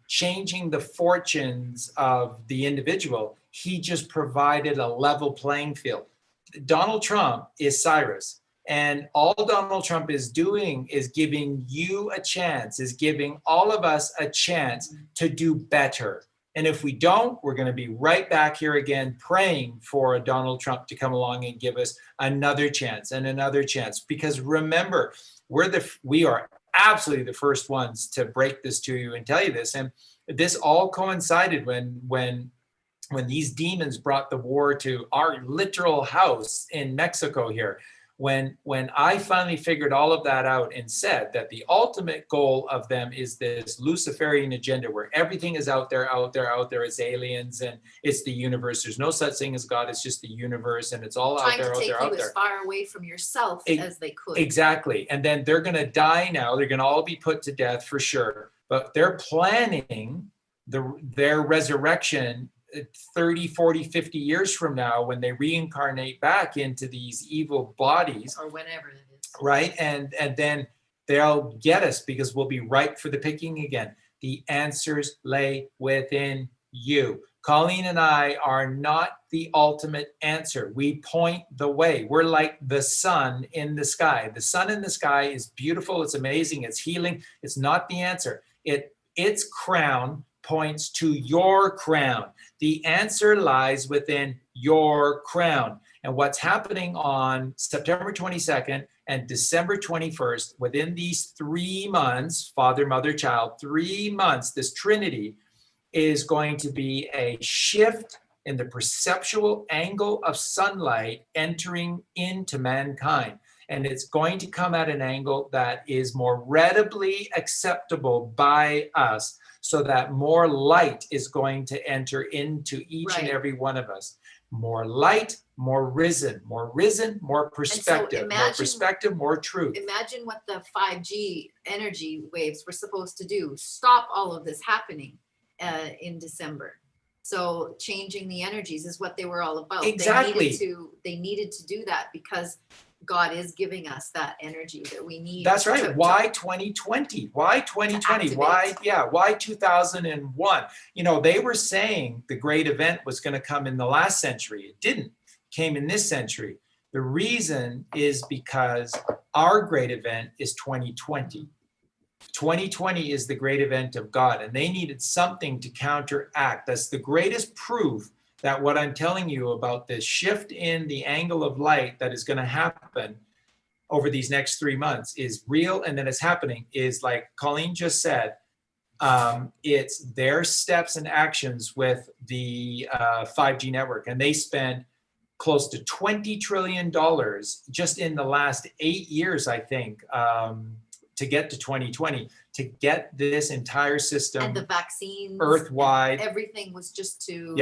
changing the fortunes of the individual. He just provided a level playing field. Donald Trump is Cyrus. And all Donald Trump is doing is giving you a chance, is giving all of us a chance to do better. And if we don't, we're going to be right back here again praying for a Donald Trump to come along and give us another chance and another chance. Because remember, we are absolutely the first ones to break this to you and tell you this. And this all coincided when these demons brought the war to our literal house in Mexico here. When I finally figured all of that out and said that the ultimate goal of them is this Luciferian agenda where everything is out there, it's aliens and it's the universe. There's no such thing as God. It's just the universe and it's all Trying out there, to out take there, you out as there. far away from yourself as they could. Exactly. And then they're going to die now. They're going to all be put to death for sure. But they're planning their resurrection 30, 40, 50 years from now when they reincarnate back into these evil bodies. Or whenever it is. Right. And then they'll get us because we'll be ripe for the picking again. The answers lay within you. Colleen and I are not the ultimate answer. We point the way. We're like the sun in the sky. The sun in the sky is beautiful. It's amazing. It's healing. It's not the answer. Its crown points to your crown. The answer lies within your crown. And what's happening on September 22nd and December 21st, within these 3 months, father, mother, child, 3 months, this trinity is going to be a shift in the perceptual angle of sunlight entering into mankind. And it's going to come at an angle that is more readily acceptable by us, so that more light is going to enter into each and every one of us. More light, more risen, more perspective, more perspective, more truth. Imagine what the 5G energy waves were supposed to do. Stop all of this happening in December. So changing the energies is what they were all about. Exactly. They needed to do that because God is giving us that energy that we need. That's right. Why 2020? Why 2020? Why 2001? They were saying the great event was going to come in the last century. It didn't. It came in this century. The reason is because our great event is 2020. 2020 is the great event of God, and they needed something to counteract. That's the greatest proof that what I'm telling you about this shift in the angle of light that is going to happen over these next 3 months is real, and that it's happening is, like Colleen just said, it's their steps and actions with the 5G network, and they spend close to $20 trillion just in the last 8 years, I think, to get to 2020, to get this entire system and the vaccines, earth-wide. Everything was just to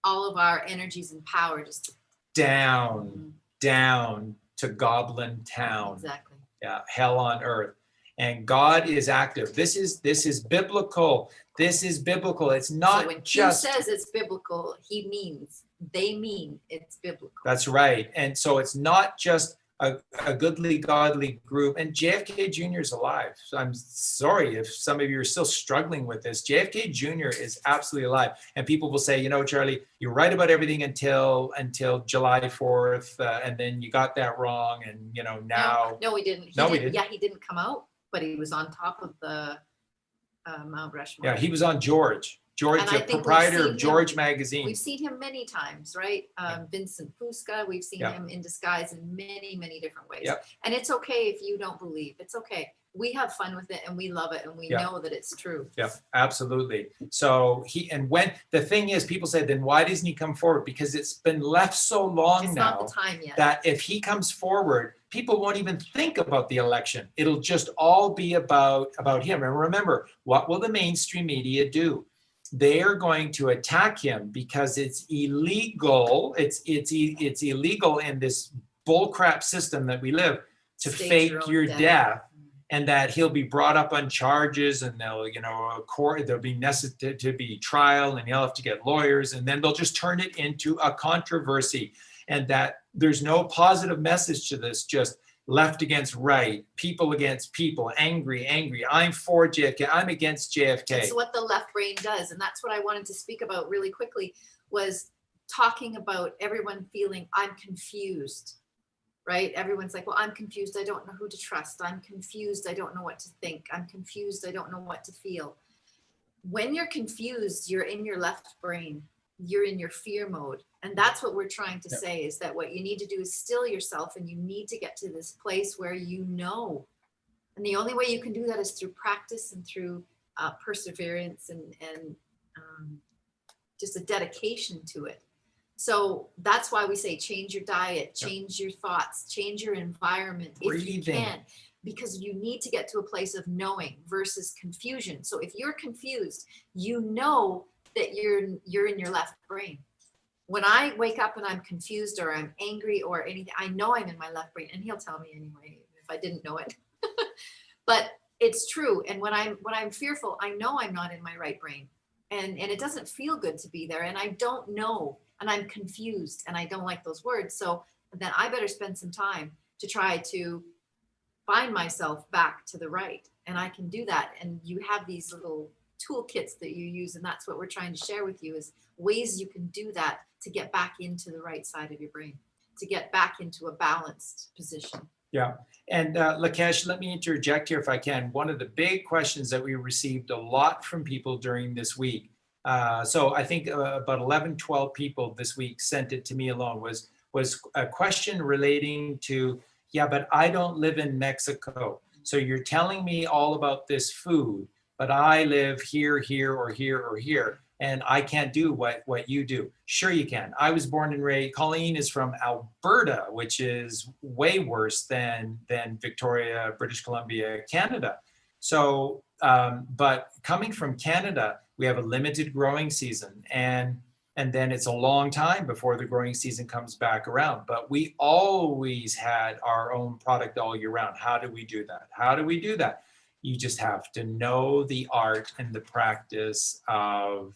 all of our energies and power just down to Goblin Town. Exactly. Yeah, hell on earth. And God is active. This is biblical. This is biblical. It's not so when just. He says it's biblical, they mean it's biblical. That's right. And so it's not just a goodly, godly group. And JFK Jr. is alive. So I'm sorry if some of you are still struggling with this. JFK Jr. is absolutely alive. And people will say, Charlie, you're right about everything until July 4th. And then you got that wrong. And, now. No, we didn't. We didn't. Yeah, he didn't come out, but he was on top of the Mount Rushmore. Yeah, he was on George, the proprietor of George magazine. We've seen him many times, right? Vincent Fusca, we've seen him in disguise in many, many different ways. Yep. And it's okay if you don't believe. It's okay. We have fun with it and we love it and we know that it's true. Yeah, absolutely. So when the thing is, people say, then why doesn't he come forward? Because it's been left so long it's now not the time yet. That if he comes forward, people won't even think about the election. It'll just all be about him. And remember, what will the mainstream media do? They are going to attack him because it's illegal. It's illegal in this bullcrap system that we live to fake your death, and that he'll be brought up on charges, and there'll be necessary to be trial, and he'll have to get lawyers, and then they'll just turn it into a controversy, and that there's no positive message to this, just left against right, people against people, angry. I'm for JFK, I'm against JFK. It's what the left brain does. And that's what I wanted to speak about really quickly, was talking about everyone feeling I'm confused, right? Everyone's like, well, I'm confused. I don't know who to trust. I'm confused. I don't know what to think. I'm confused. I don't know what to feel. When you're confused, you're in your left brain. You're in your fear mode. And that's what we're trying to say, is that what you need to do is still yourself, and you need to get to this place where you know. And the only way you can do that is through practice and through perseverance and just a dedication to it. So that's why we say change your diet, change your thoughts, change your environment if you can, because you need to get to a place of knowing versus confusion. So if you're confused, you know that you're in your left brain. When I wake up and I'm confused or I'm angry or anything, I know I'm in my left brain, and he'll tell me anyway if I didn't know it. But it's true. And when I'm fearful, I know I'm not in my right brain, and it doesn't feel good to be there, and I don't know, and I'm confused, and I don't like those words. So then I better spend some time to try to find myself back to the right, and I can do that. And you have these little toolkits that you use, and that's what we're trying to share with you, is ways you can do that to get back into the right side of your brain, to get back into a balanced position. Yeah. And Lokesh, let me interject here if I can. One of the big questions that we received a lot from people during this week, so I think about 11, 12 people this week sent it to me alone, was a question relating to, yeah, but I don't live in Mexico. So you're telling me all about this food, but I live here, here, or here, or here, and I can't do what you do. Sure you can. I was born and raised, Colleen is from Alberta, which is way worse than Victoria, British Columbia, Canada. So, but coming from Canada, we have a limited growing season, and then it's a long time before the growing season comes back around. But we always had our own product all year round. How do we do that? How do we do that? You just have to know the art and the practice of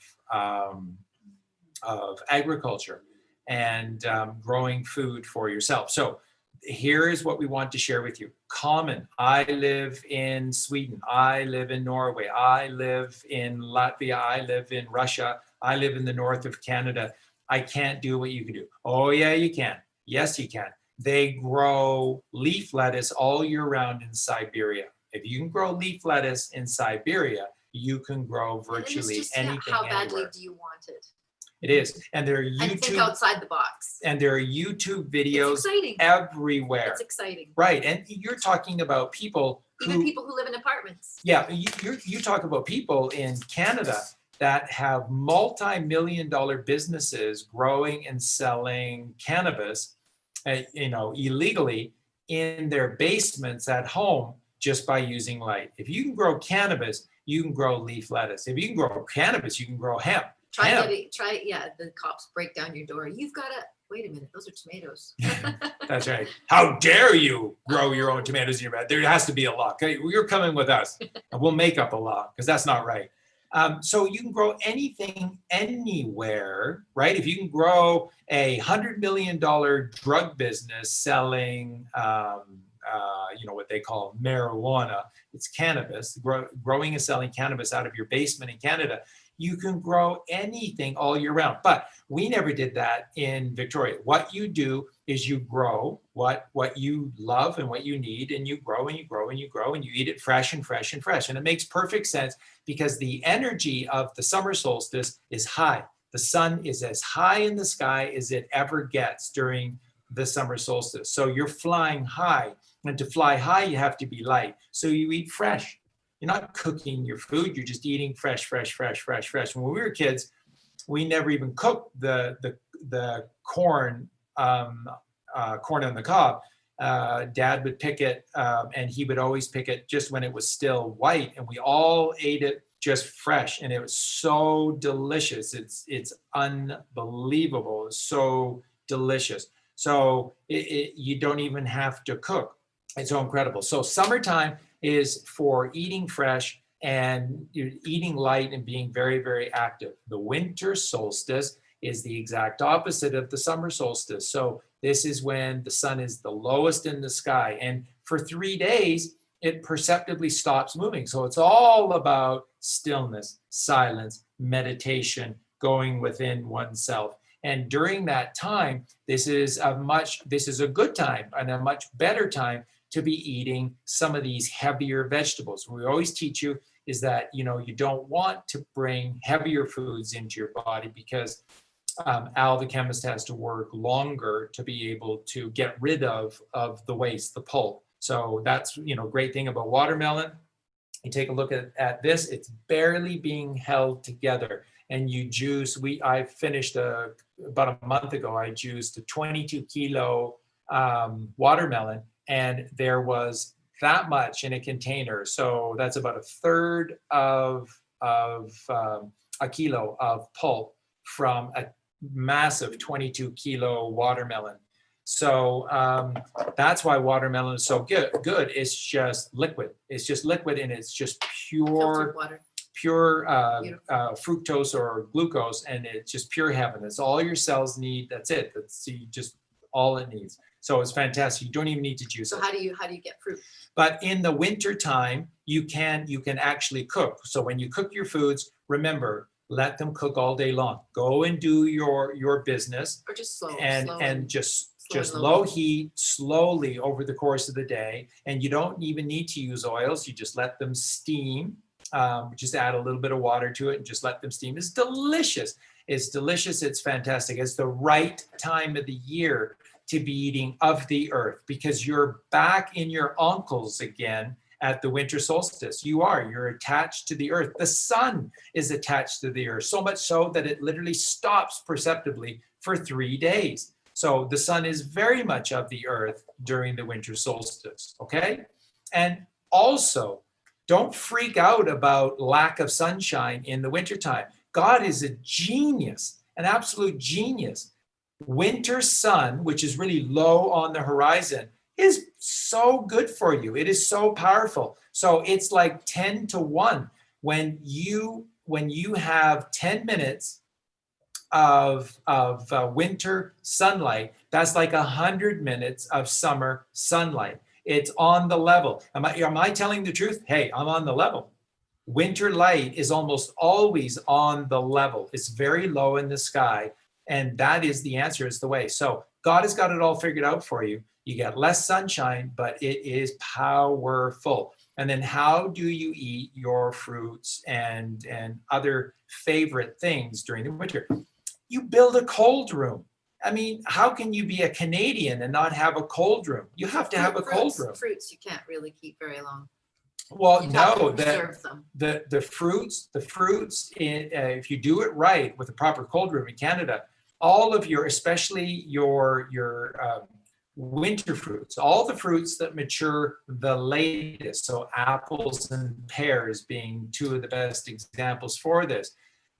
agriculture and growing food for yourself. So here is what we want to share with you. Common. I live in Sweden. I live in Norway. I live in Latvia. I live in Russia. I live in the north of Canada. I can't do what you can do. Oh yeah, you can. Yes, you can. They grow leaf lettuce all year round in Siberia. If you can grow leaf lettuce in Siberia, you can grow virtually anything. How badly anywhere. do you want it? It is. And there are YouTube. And think outside the box. And there are YouTube videos exciting. Everywhere. It's exciting. Right. And you're talking about people even people who live in apartments. Yeah. You talk about people in Canada that have multi-million-dollar businesses growing and selling cannabis, illegally in their basements at home, just by using light. If you can grow cannabis, you can grow leaf lettuce. If you can grow cannabis, you can grow hemp. The cops break down your door. You've got to, wait a minute, those are tomatoes. That's right. How dare you grow your own tomatoes in your bed? There has to be a law. Okay, you're coming with us, and we'll make up a law, because that's not right. So you can grow anything, anywhere, right? If you can grow $100 million drug business selling, what they call marijuana, it's cannabis, growing and selling cannabis out of your basement in Canada, you can grow anything all year round. But we never did that in Victoria. What you do is you grow what you love and what you need, and you grow and you grow and you grow, and you eat it fresh and fresh and fresh. And it makes perfect sense, because the energy of the summer solstice is high. The sun is as high in the sky as it ever gets during the summer solstice. So you're flying high. And to fly high, you have to be light. So you eat fresh. You're not cooking your food. You're just eating fresh, fresh, fresh, fresh, fresh. When we were kids, we never even cooked the corn, corn on the cob. Dad would pick it, and he would always pick it just when it was still white, and we all ate it just fresh, and it was so delicious. It's unbelievable. It's so delicious. So you don't even have to cook. It's so incredible. So summertime is for eating fresh and eating light and being very, very active. The winter solstice is the exact opposite of the summer solstice. So this is when the sun is the lowest in the sky. And for 3 days, it perceptibly stops moving. So it's all about stillness, silence, meditation, going within oneself. And during that time, this is a good time and a much better time to be eating some of these heavier vegetables. What we always teach you is that, you don't want to bring heavier foods into your body, because Al, the chemist, has to work longer to be able to get rid of the waste, the pulp. So that's, great thing about watermelon. You take a look at this, it's barely being held together. and you juice. I finished about a month ago. I juiced a 22 kilo watermelon, and there was that much in a container. So that's about a third of a kilo of pulp from a massive 22 kilo watermelon. So that's why watermelon is so good. It's just liquid. It's just liquid, and it's just pure fructose or glucose, and it's just pure heaven. That's all your cells need. That's it. That's just all it needs. So it's fantastic. You don't even need to juice it. So how do you get fruit? But in the winter time, you can actually cook. So when you cook your foods, remember, let them cook all day long. Go and do your business. Or just slow. And just low heat, slowly over the course of the day. And you don't even need to use oils. You just let them steam. Just add a little bit of water to it and just let them steam. It's delicious. It's delicious. It's fantastic. It's the right time of the year to be eating of the earth, because you're back in your uncles again at the winter solstice. You're attached to the earth. The sun is attached to the earth, so much so that it literally stops perceptibly for 3 days. So the sun is very much of the earth during the winter solstice, okay? And also, don't freak out about lack of sunshine in the wintertime. God is a genius, an absolute genius. Winter sun, which is really low on the horizon, is so good for you. It is so powerful. So it's like 10 to 1. When you have 10 minutes of winter sunlight, that's like 100 minutes of summer sunlight. It's on the level. Am I telling the truth? Hey, I'm on the level. Winter light is almost always on the level. It's very low in the sky. And that is the answer, is the way. So God has got it all figured out for you. You get less sunshine, but it is powerful. And then how do you eat your fruits and other favorite things during the winter? You build a cold room. I mean, how can you be a Canadian and not have a cold room? You have to have a cold room. Fruits you can't really keep very long. Well, no, the fruits, if you do it right with a proper cold room in Canada, all of your, especially your winter fruits, all the fruits that mature the latest, so apples and pears being two of the best examples for this,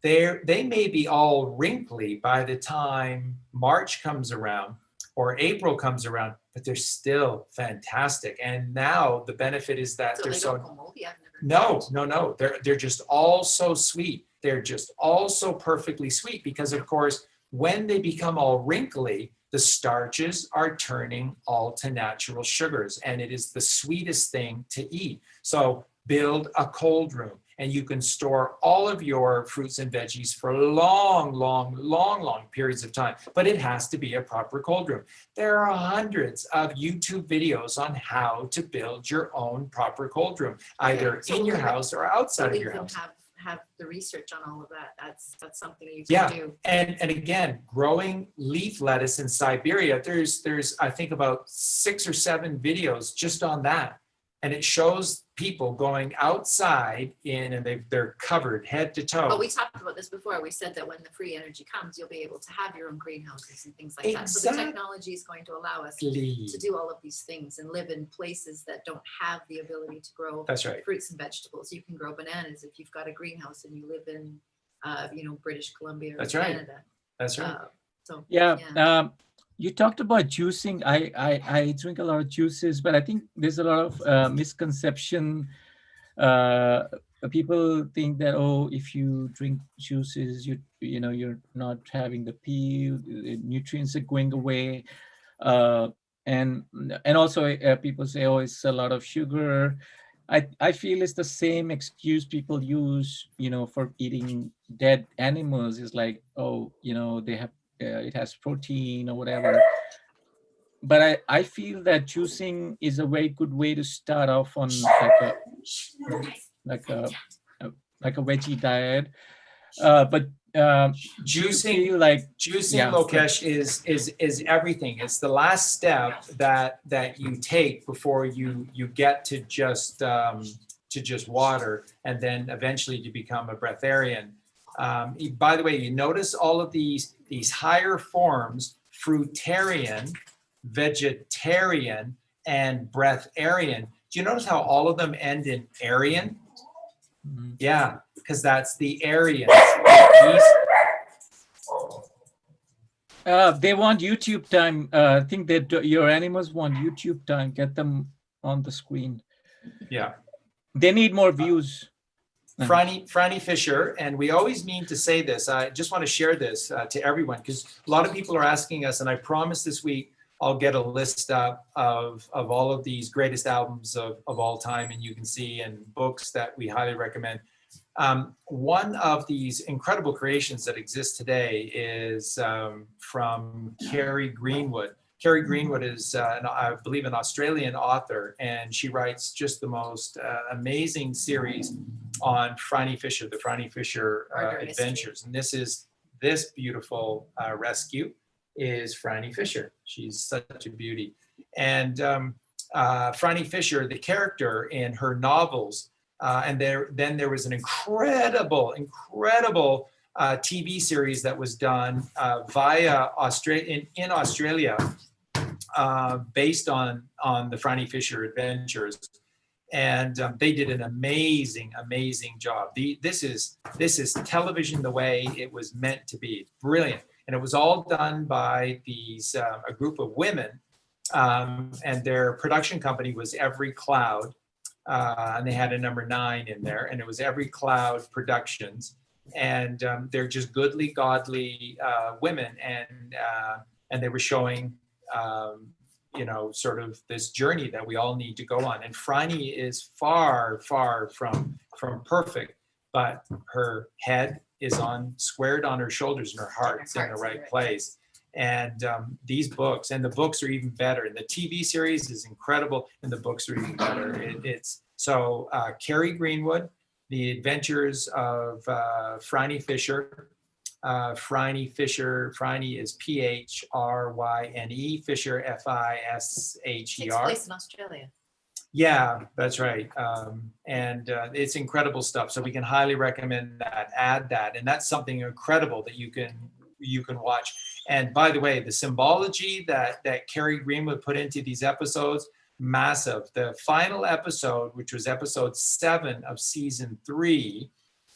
they may be all wrinkly by the time March comes around or April comes around, but they're still fantastic. And now the benefit is that they're so moldy. no, they're just all so sweet. They're just all so perfectly sweet, because of course, when they become all wrinkly, the starches are turning all to natural sugars, and it is the sweetest thing to eat. So build a cold room, and you can store all of your fruits and veggies for long periods of time, but it has to be a proper cold room. There are hundreds of YouTube videos on how to build your own proper cold room, either in your house or outside of your house. Have the research on all of that. That's something you can do. And again, growing leaf lettuce in Siberia, there's I think about 6 or 7 videos just on that. And it shows people going outside and they're covered head to toe. But we talked about this before. We said that when the free energy comes, you'll be able to have your own greenhouses and things like that. So the technology is going to allow us to do all of these things and live in places that don't have the ability to grow fruits and vegetables. You can grow bananas if you've got a greenhouse and you live in, British Columbia or Canada. That's right. You talked about juicing. I drink a lot of juices, but I think there's a lot of misconception. People think that, if you drink juices, you're not having the peel, the nutrients are going away, and also people say, it's a lot of sugar. I feel it's the same excuse people use, for eating dead animals. Is like, they have. It has protein or whatever, but I feel that juicing is a very good way to start off on like a veggie diet. But juicing, Lokesh, is everything. It's the last step that you take before you get to just water, and then eventually to become a breatharian. By the way, you notice all of these higher forms, fruitarian, vegetarian, and breatharian. Do you notice how all of them end in Aryan? Mhm. Yeah, because that's the Aryans. They want YouTube time. I think that your animals want YouTube time. Get them on the screen. Yeah. They need more views. Franny Fisher, and we always mean to say this. I just want to share this to everyone because a lot of people are asking us, and I promise this week I'll get a list up of all of these greatest albums of all time, and you can see, and books that we highly recommend. One of these incredible creations that exist today is from Carrie Greenwood. Carrie Greenwood is, I believe, an Australian author, and she writes just the most amazing series on Franny Fisher, the Franny Fisher adventures. And this beautiful rescue is Franny Fisher. She's such a beauty. And Franny Fisher, the character in her novels, and then there was an incredible TV series that was done via in Australia, based on the Franny Fisher adventures, and they did an amazing job. This is television the way it was meant to be. Brilliant. And it was all done by a group of women, and their production company was Every Cloud. And they had a number 9 in there, and it was Every Cloud Productions. And they're just goodly, godly women, and they were showing, sort of this journey that we all need to go on. And Franny is far from perfect, but her head is squared on her shoulders, and her heart's in the right place. And these books, and the books are even better. And the TV series is incredible, and the books are even better. Carrie Greenwood, The Adventures of Franny Fisher. Franny Fisher, Franny is Phryne, Fisher Fisher. Takes place in Australia. Yeah, that's right. And it's incredible stuff. So we can highly recommend that, add that. And that's something incredible that you can watch. And by the way, the symbology that Carrie Greenwood put into these episodes, massive. The final episode, which was episode 7 of season 3,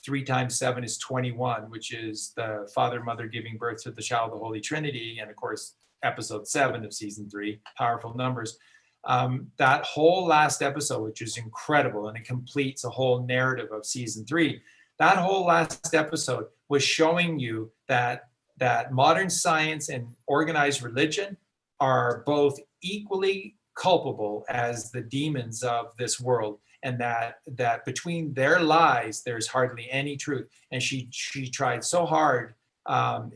3 times 7 is 21, which is the Father, Mother giving birth to the child of the Holy Trinity. And of course, episode 7 of season 3, powerful numbers. That whole last episode, which is incredible, and it completes a whole narrative of season 3. That whole last episode was showing you that modern science and organized religion are both equally culpable as the demons of this world, and that between their lies there's hardly any truth. And she tried so hard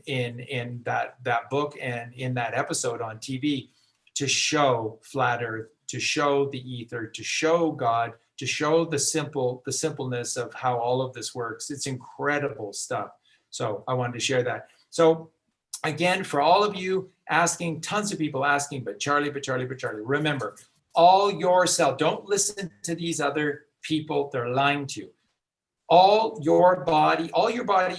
in that book and in that episode on TV to show flat earth, to show the ether, to show God, to show the simpleness of how all of this works. It's incredible stuff. So I wanted to share that. So again, for all of you asking, tons of people asking, but Charlie, remember, all your cells, don't listen to these other people, they're lying to you. All your body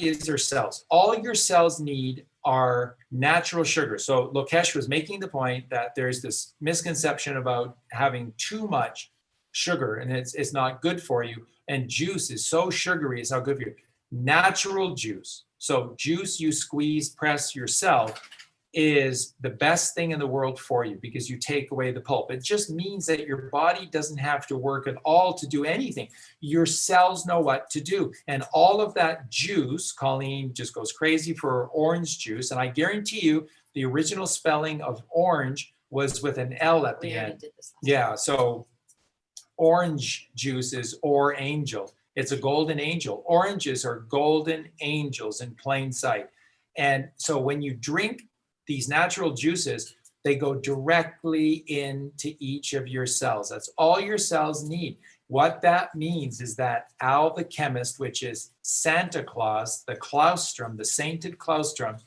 is your cells. All your cells need are natural sugar. So Lokesh was making the point that there's this misconception about having too much sugar, and it's not good for you. And juice is so sugary, it's not good for you. Natural juice. So juice you squeeze, press yourself, is the best thing in the world for you because you take away the pulp. It just means that your body doesn't have to work at all to do anything. Your cells know what to do. And all of that juice, Colleen just goes crazy for orange juice. And I guarantee you the original spelling of orange was with an L at the end. Yeah, so orange juice is or angel. It's a golden angel. Oranges are golden angels in plain sight. And so when you drink these natural juices, they go directly into each of your cells. That's all your cells need. What that means is that Al the chemist, which is Santa Claus, the claustrum, the sainted claustrum,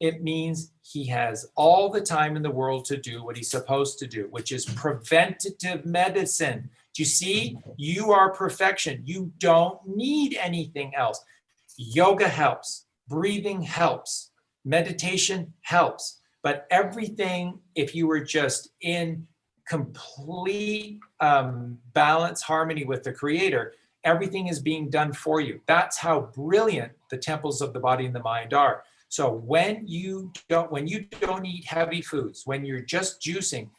it means he has all the time in the world to do what he's supposed to do, which is preventative medicine. Do you see? You are perfection. You don't need anything else. Yoga helps. Breathing helps. Meditation helps. But everything, if you were just in complete balance, harmony with the Creator, everything is being done for you. That's how brilliant the temples of the body and the mind are. So when you don't eat heavy foods, when you're just juicing,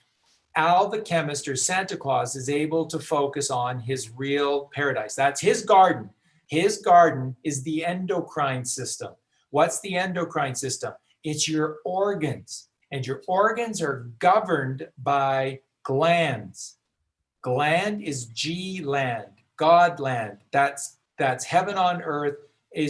Al the chemist, or Santa Claus, is able to focus on his real paradise. That's his garden. His garden is the endocrine system. What's the endocrine system? It's your organs, and your organs are governed by glands. Gland is G-land, God-land. That's heaven on earth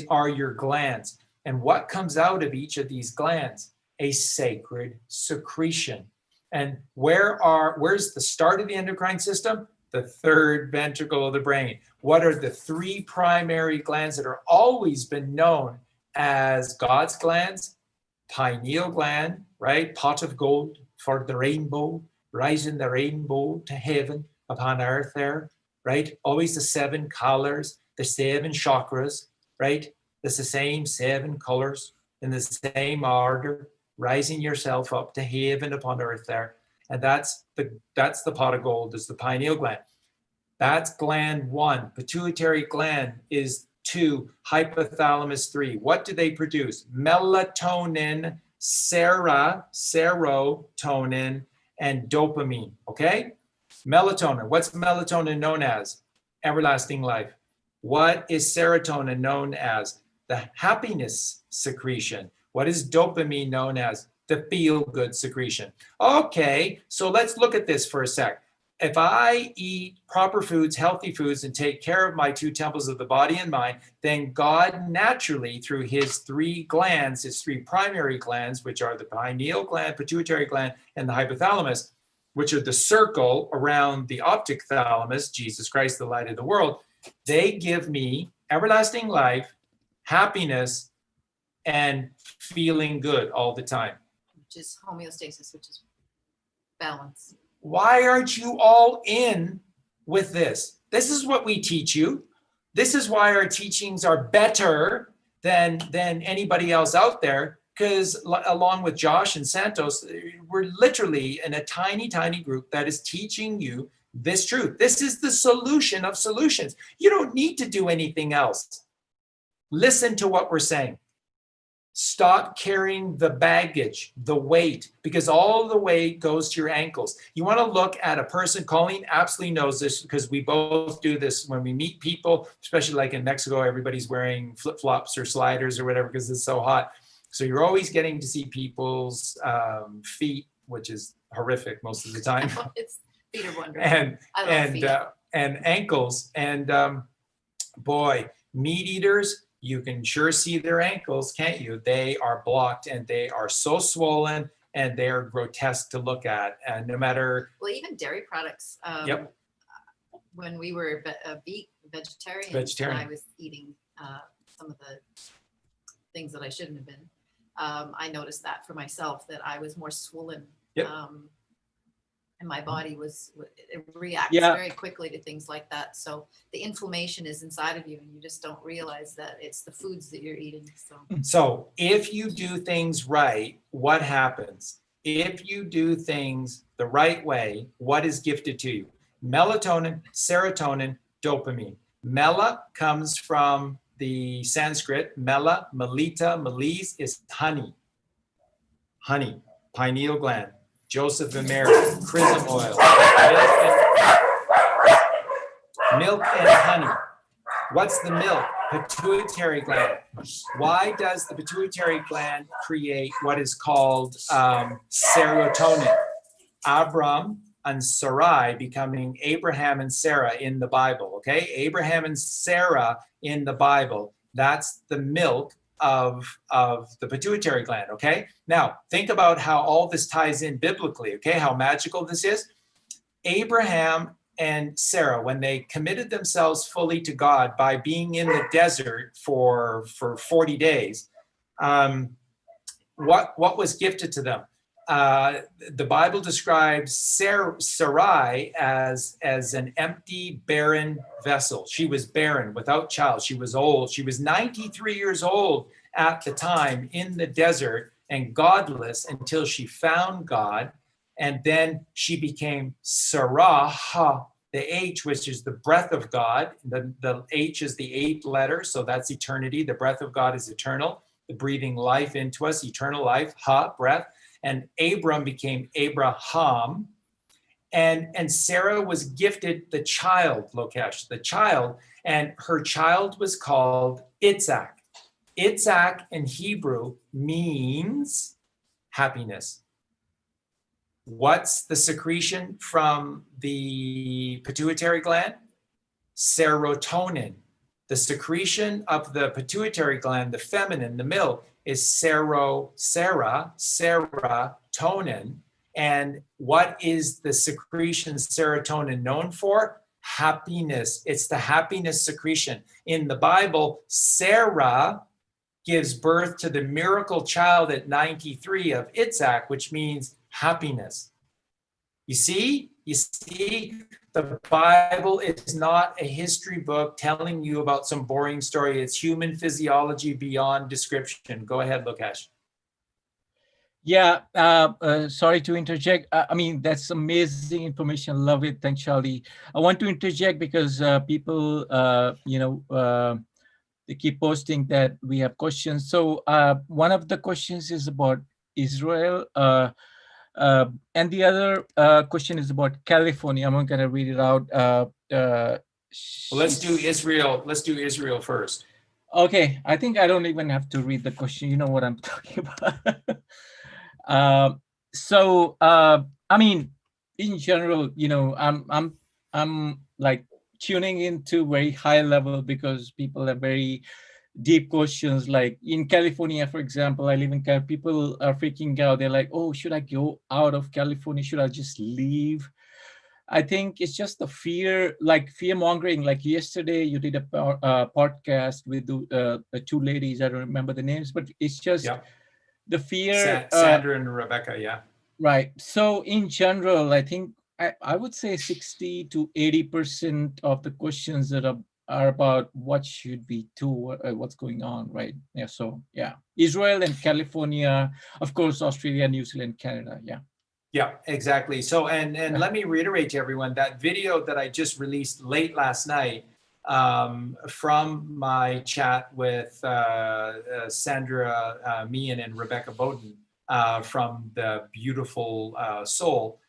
are your glands. And what comes out of each of these glands? A sacred secretion. And where's the start of the endocrine system? The third ventricle of the brain. What are the three primary glands that are always been known as God's glands? Pineal gland, right? Pot of gold for the rainbow, rising the rainbow to heaven upon earth there, right? Always the 7 colors, the 7 chakras, right? It's the same 7 colors in the same order, rising yourself up to heaven upon earth there. And that's the pot of gold, is the pineal gland. That's gland 1. Pituitary gland is 2. Hypothalamus 3. What do they produce? Melatonin, serotonin, and dopamine, okay? Melatonin, what's melatonin known as? Everlasting life. What is serotonin known as? The happiness secretion. What is dopamine known as? The feel-good secretion. Okay, so let's look at this for a sec. If I eat proper foods, healthy foods, and take care of my 2 temples of the body and mind, then God naturally, through his 3 glands, his 3 primary glands, which are the pineal gland, pituitary gland, and the hypothalamus, which are the circle around the optic thalamus, Jesus Christ, the light of the world, they give me everlasting life, happiness, and feeling good all the time. Which is homeostasis, which is balance. Why aren't you all in with this? This is what we teach you. This is why our teachings are better than anybody else out there, because along with Josh and Santos, we're literally in a tiny, tiny group that is teaching you this truth. This is the solution of solutions. You don't need to do anything else. Listen to what we're saying. Stop carrying the baggage, the weight, because all the weight goes to your ankles. You want to look at a person. Colleen absolutely knows this, because we both do this when we meet people, especially like in Mexico, everybody's wearing flip-flops or sliders or whatever because it's so hot. So you're always getting to see people's feet, which is horrific most of the time. It's feet are wonderful. And ankles. And boy, meat eaters, you can sure see their ankles, can't you? They are blocked, and they are so swollen, and they are grotesque to look at. And no matter... Well, even dairy products. Yep. When we were vegetarian, I was eating some of the things that I shouldn't have been. I noticed that for myself, that I was more swollen. Yep. And my body it reacts very quickly to things like that. So the inflammation is inside of you, and you just don't realize that it's the foods that you're eating. So if you do things right, what happens? If you do things the right way, what is gifted to you? Melatonin, serotonin, dopamine. Mela comes from the Sanskrit. Mela, melita, melis is honey. Honey, pineal gland. Joseph and Mary, chrism oil, milk and honey. What's the milk? Pituitary gland. Why does the pituitary gland create what is called serotonin? Abram and Sarai becoming Abraham and Sarah in the Bible, okay? Abraham and Sarah in the Bible, that's the milk of the pituitary gland, okay? Now, think about how all this ties in biblically, okay? How magical this is. Abraham and Sarah, when they committed themselves fully to God by being in the desert for 40 days, what was gifted to them? the Bible describes Sarai as an empty, barren vessel. She was barren, without child. She was old. She was 93 years old at the time in the desert and godless until she found God. And then she became Sarah, the H, which is the breath of God. The H is the 8th letter, so that's eternity. The breath of God is eternal, the breathing life into us, eternal life, breath. And Abram became Abraham. And Sarah was gifted the child, Lokesh, the child, and her child was called Itzhak. Itzhak in Hebrew means happiness. What's the secretion from the pituitary gland? Serotonin. The secretion of the pituitary gland, the feminine, the male, is serotonin. And what is the secretion serotonin known for? Happiness. It's the happiness secretion. In the Bible, Sarah gives birth to the miracle child at 93 of Itzhak, which means happiness. You see, the Bible is not a history book telling you about some boring story. It's human physiology beyond description. Go ahead, Lokesh. Yeah, sorry to interject. I mean, that's amazing information. Love it. Thanks, Charlie. I want to interject because people, they keep posting that we have questions. So one of the questions is about Israel. And the other question is about California. I'm not going to read it out. Well, let's do Israel. Let's do Israel first. Okay, I think I don't even have to read the question. You know what I'm talking about. I mean, in general, I'm like tuning into very high level because people have very deep questions. Like in California, for example, I live in California, people are freaking out. They're like, oh, should I go out of California? Should I just leave? I think it's just the fear, like fear mongering. Like yesterday, you did a podcast with the two ladies. I don't remember the names, but it's just the fear. Sandra and Rebecca, yeah. Right. So in general, I think I would say 60 to 80% of the questions that are about what should we do, what's going on, right? Yeah. So yeah, Israel and California, of course, Australia, New Zealand, Canada. Yeah. Yeah, exactly. So, and let me reiterate to everyone that video that I just released late last night from my chat with Sandra Meehan and Rebecca Bowden from the Beautiful Soul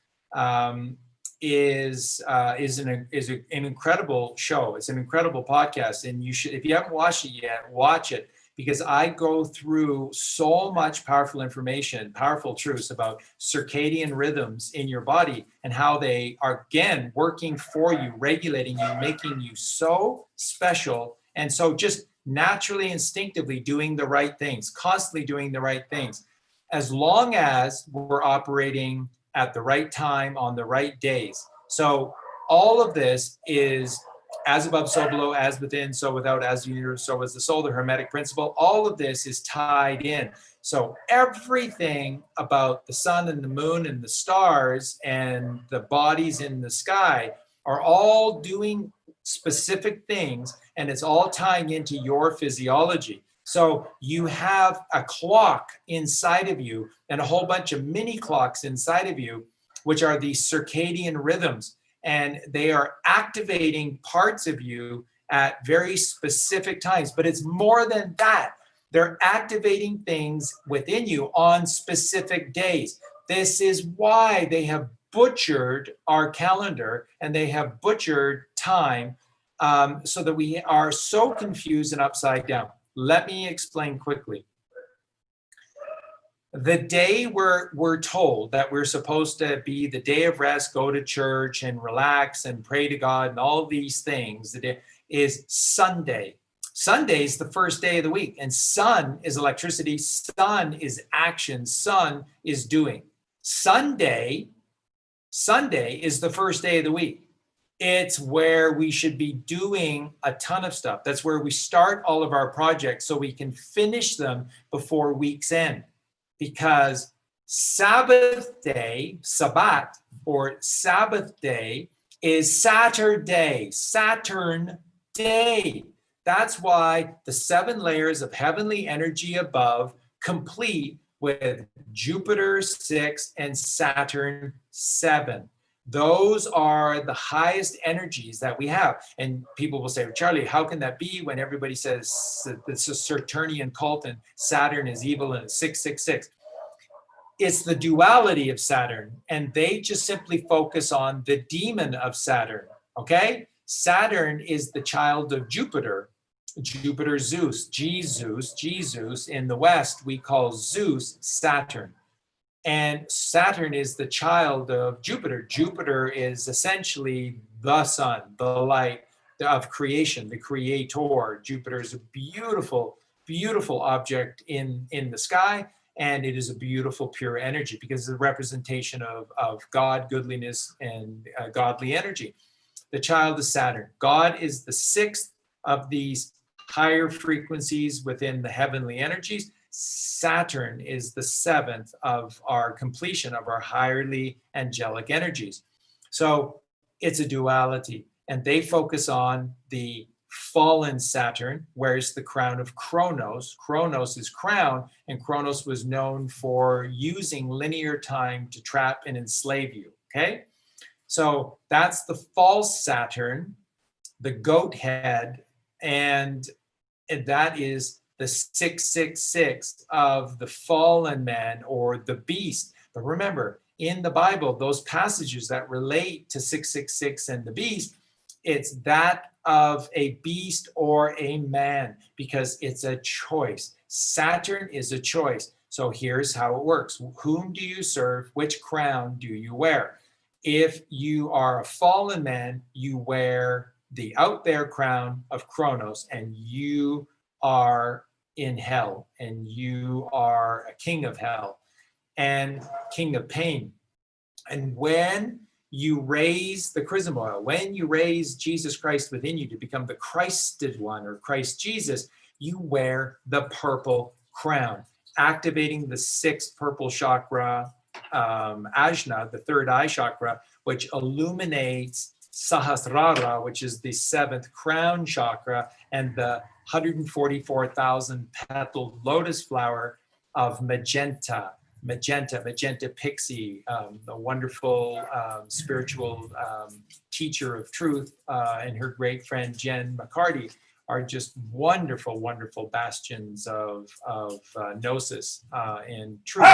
is an incredible show. It's an incredible podcast, and you should, if you haven't watched it yet, watch it, because I go through so much powerful information, powerful truths about circadian rhythms in your body and how they are, again, working for you, regulating you, making you so special. And so just naturally, instinctively doing the right things, constantly doing the right things, as long as we're operating at the right time on the right days. So all of this is as above, so below, as within, so without, as the universe, so is the soul, the Hermetic principle. All of this is tied in. So everything about the sun and the moon and the stars and the bodies in the sky are all doing specific things, and it's all tying into your physiology. So you have a clock inside of you and a whole bunch of mini clocks inside of you, which are these circadian rhythms. And they are activating parts of you at very specific times. But it's more than that. They're activating things within you on specific days. This is why they have butchered our calendar and they have butchered time so that we are so confused and upside down. Let me explain quickly. The day we're told that we're supposed to be the day of rest, go to church and relax and pray to God and all these things, the day is Sunday. Sunday is the first day of the week, and sun is electricity, sun is action, sun is doing. Sunday is the first day of the week. It's where we should be doing a ton of stuff. That's where we start all of our projects so we can finish them before week's end. Because Sabbath day, Sabbat, or Sabbath day is Saturday, Saturn day. That's why the 7 layers of heavenly energy above complete with Jupiter 6 and Saturn 7. Those are the highest energies that we have. And people will say, Charlie, how can that be when everybody says it's a Saturnian cult and Saturn is evil and it's 666? It's the duality of Saturn, and they just simply focus on the demon of Saturn, okay? Saturn is the child of Jupiter, Jupiter Zeus, Jesus. In the West, we call Zeus Saturn. And Saturn is the child of Jupiter. Jupiter is essentially the sun, the light of creation, the creator. Jupiter is a beautiful, beautiful object in the sky. And it is a beautiful, pure energy because it's a representation of God, goodliness, and godly energy. The child is Saturn. God is the 6th of these higher frequencies within the heavenly energies. Saturn is the 7th of our completion of our highly angelic energies. So it's a duality, and they focus on the fallen Saturn, wears the crown of Kronos. Kronos is crown, and Kronos was known for using linear time to trap and enslave you, okay? So that's the false Saturn, the goat head, and that is the 666 of the fallen man or the beast. But remember, in the Bible, those passages that relate to 666 and the beast, it's that of a beast or a man, because it's a choice. Saturn is a choice. So here's how it works. Whom do you serve? Which crown do you wear? If you are a fallen man, you wear the out there crown of Kronos, and you are in hell, and you are a king of hell and king of pain. And when you raise the chrism oil, when you raise Jesus Christ within you to become the Christed one or Christ Jesus, you wear the purple crown, activating the 6th purple chakra, Ajna, the 3rd eye chakra, which illuminates Sahasrara, which is the 7th crown chakra, and the 144,000 petaled lotus flower of magenta pixie, the wonderful spiritual teacher of truth, and her great friend Jen McCarty are just wonderful, wonderful bastions of gnosis and truth.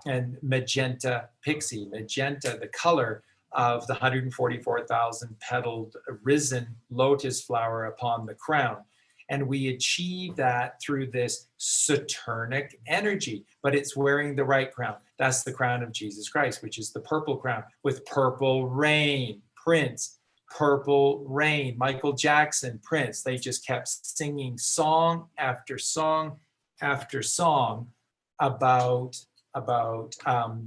And magenta pixie, magenta, the color of the 144,000 petaled risen lotus flower upon the crown. And we achieve that through this Saturnic energy, but it's wearing the right crown. That's the crown of Jesus Christ, which is the purple crown with purple rain, Prince, purple rain, Michael Jackson, Prince. They just kept singing song after song after song about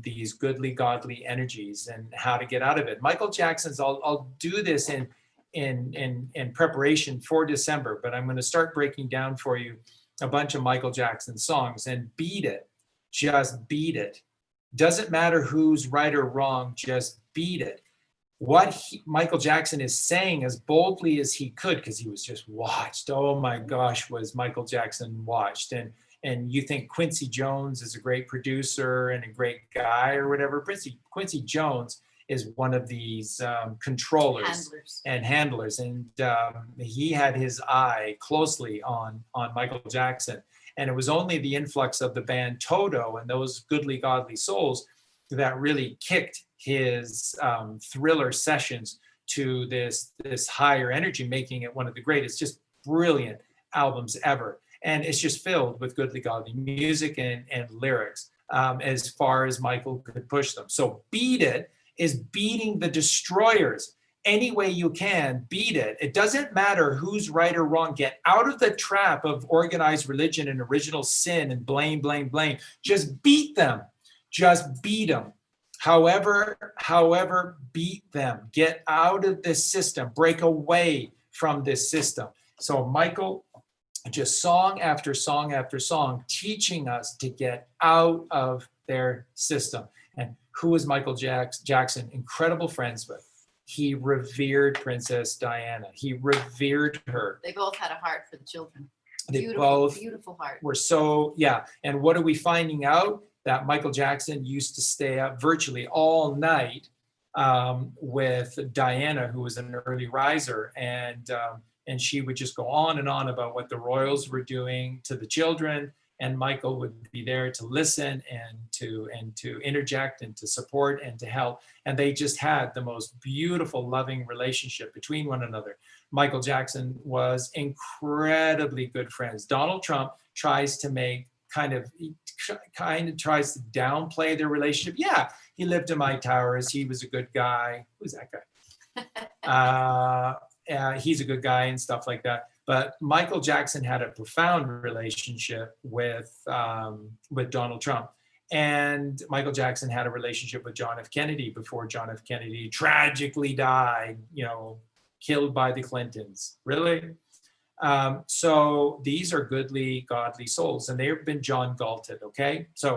these goodly, godly energies and how to get out of it. Michael Jackson's, I'll do this in preparation for December, but I'm going to start breaking down for you a bunch of Michael Jackson songs and beat it. Just beat it. Doesn't matter who's right or wrong, just beat it. What Michael Jackson is saying as boldly as he could, because he was just watched. Oh my gosh, was Michael Jackson watched. And you think Quincy Jones is a great producer and a great guy or whatever. Quincy Jones is one of these controllers and handlers. And he had his eye closely on Michael Jackson. And it was only the influx of the band Toto and those goodly, godly souls that really kicked his Thriller sessions to this higher energy, making it one of the greatest, just brilliant albums ever. And it's just filled with goodly, godly music and lyrics as far as Michael could push them. So Beat It is beating the destroyers any way you can. Beat it. It doesn't matter who's right or wrong. Get out of the trap of organized religion and original sin and blame. Just beat them. Just beat them. However, beat them. Get out of this system. Break away from this system. So Michael, just song after song after song, teaching us to get out of their system. And who was Michael Jackson incredible friends with? He revered Princess Diana. He revered her. They both had a heart for the children. They Beautiful, both beautiful heart. were so, yeah. And what are we finding out? That Michael Jackson used to stay up virtually all night with Diana, who was an early riser, and she would just go on and on about what the royals were doing to the children, and Michael would be there to listen and to interject and to support and to help, and they just had the most beautiful, loving relationship between one another. Michael Jackson was incredibly good friends. Donald Trump tries to make kind of tries to downplay their relationship. Yeah, he lived in my towers. He was a good guy. Who's that guy? He's a good guy and stuff like that. But Michael Jackson had a profound relationship with Donald Trump. And Michael Jackson had a relationship with John F. Kennedy before John F. Kennedy tragically died, killed by the Clintons. Really? So these are goodly, godly souls, and they've been John Galted, okay? So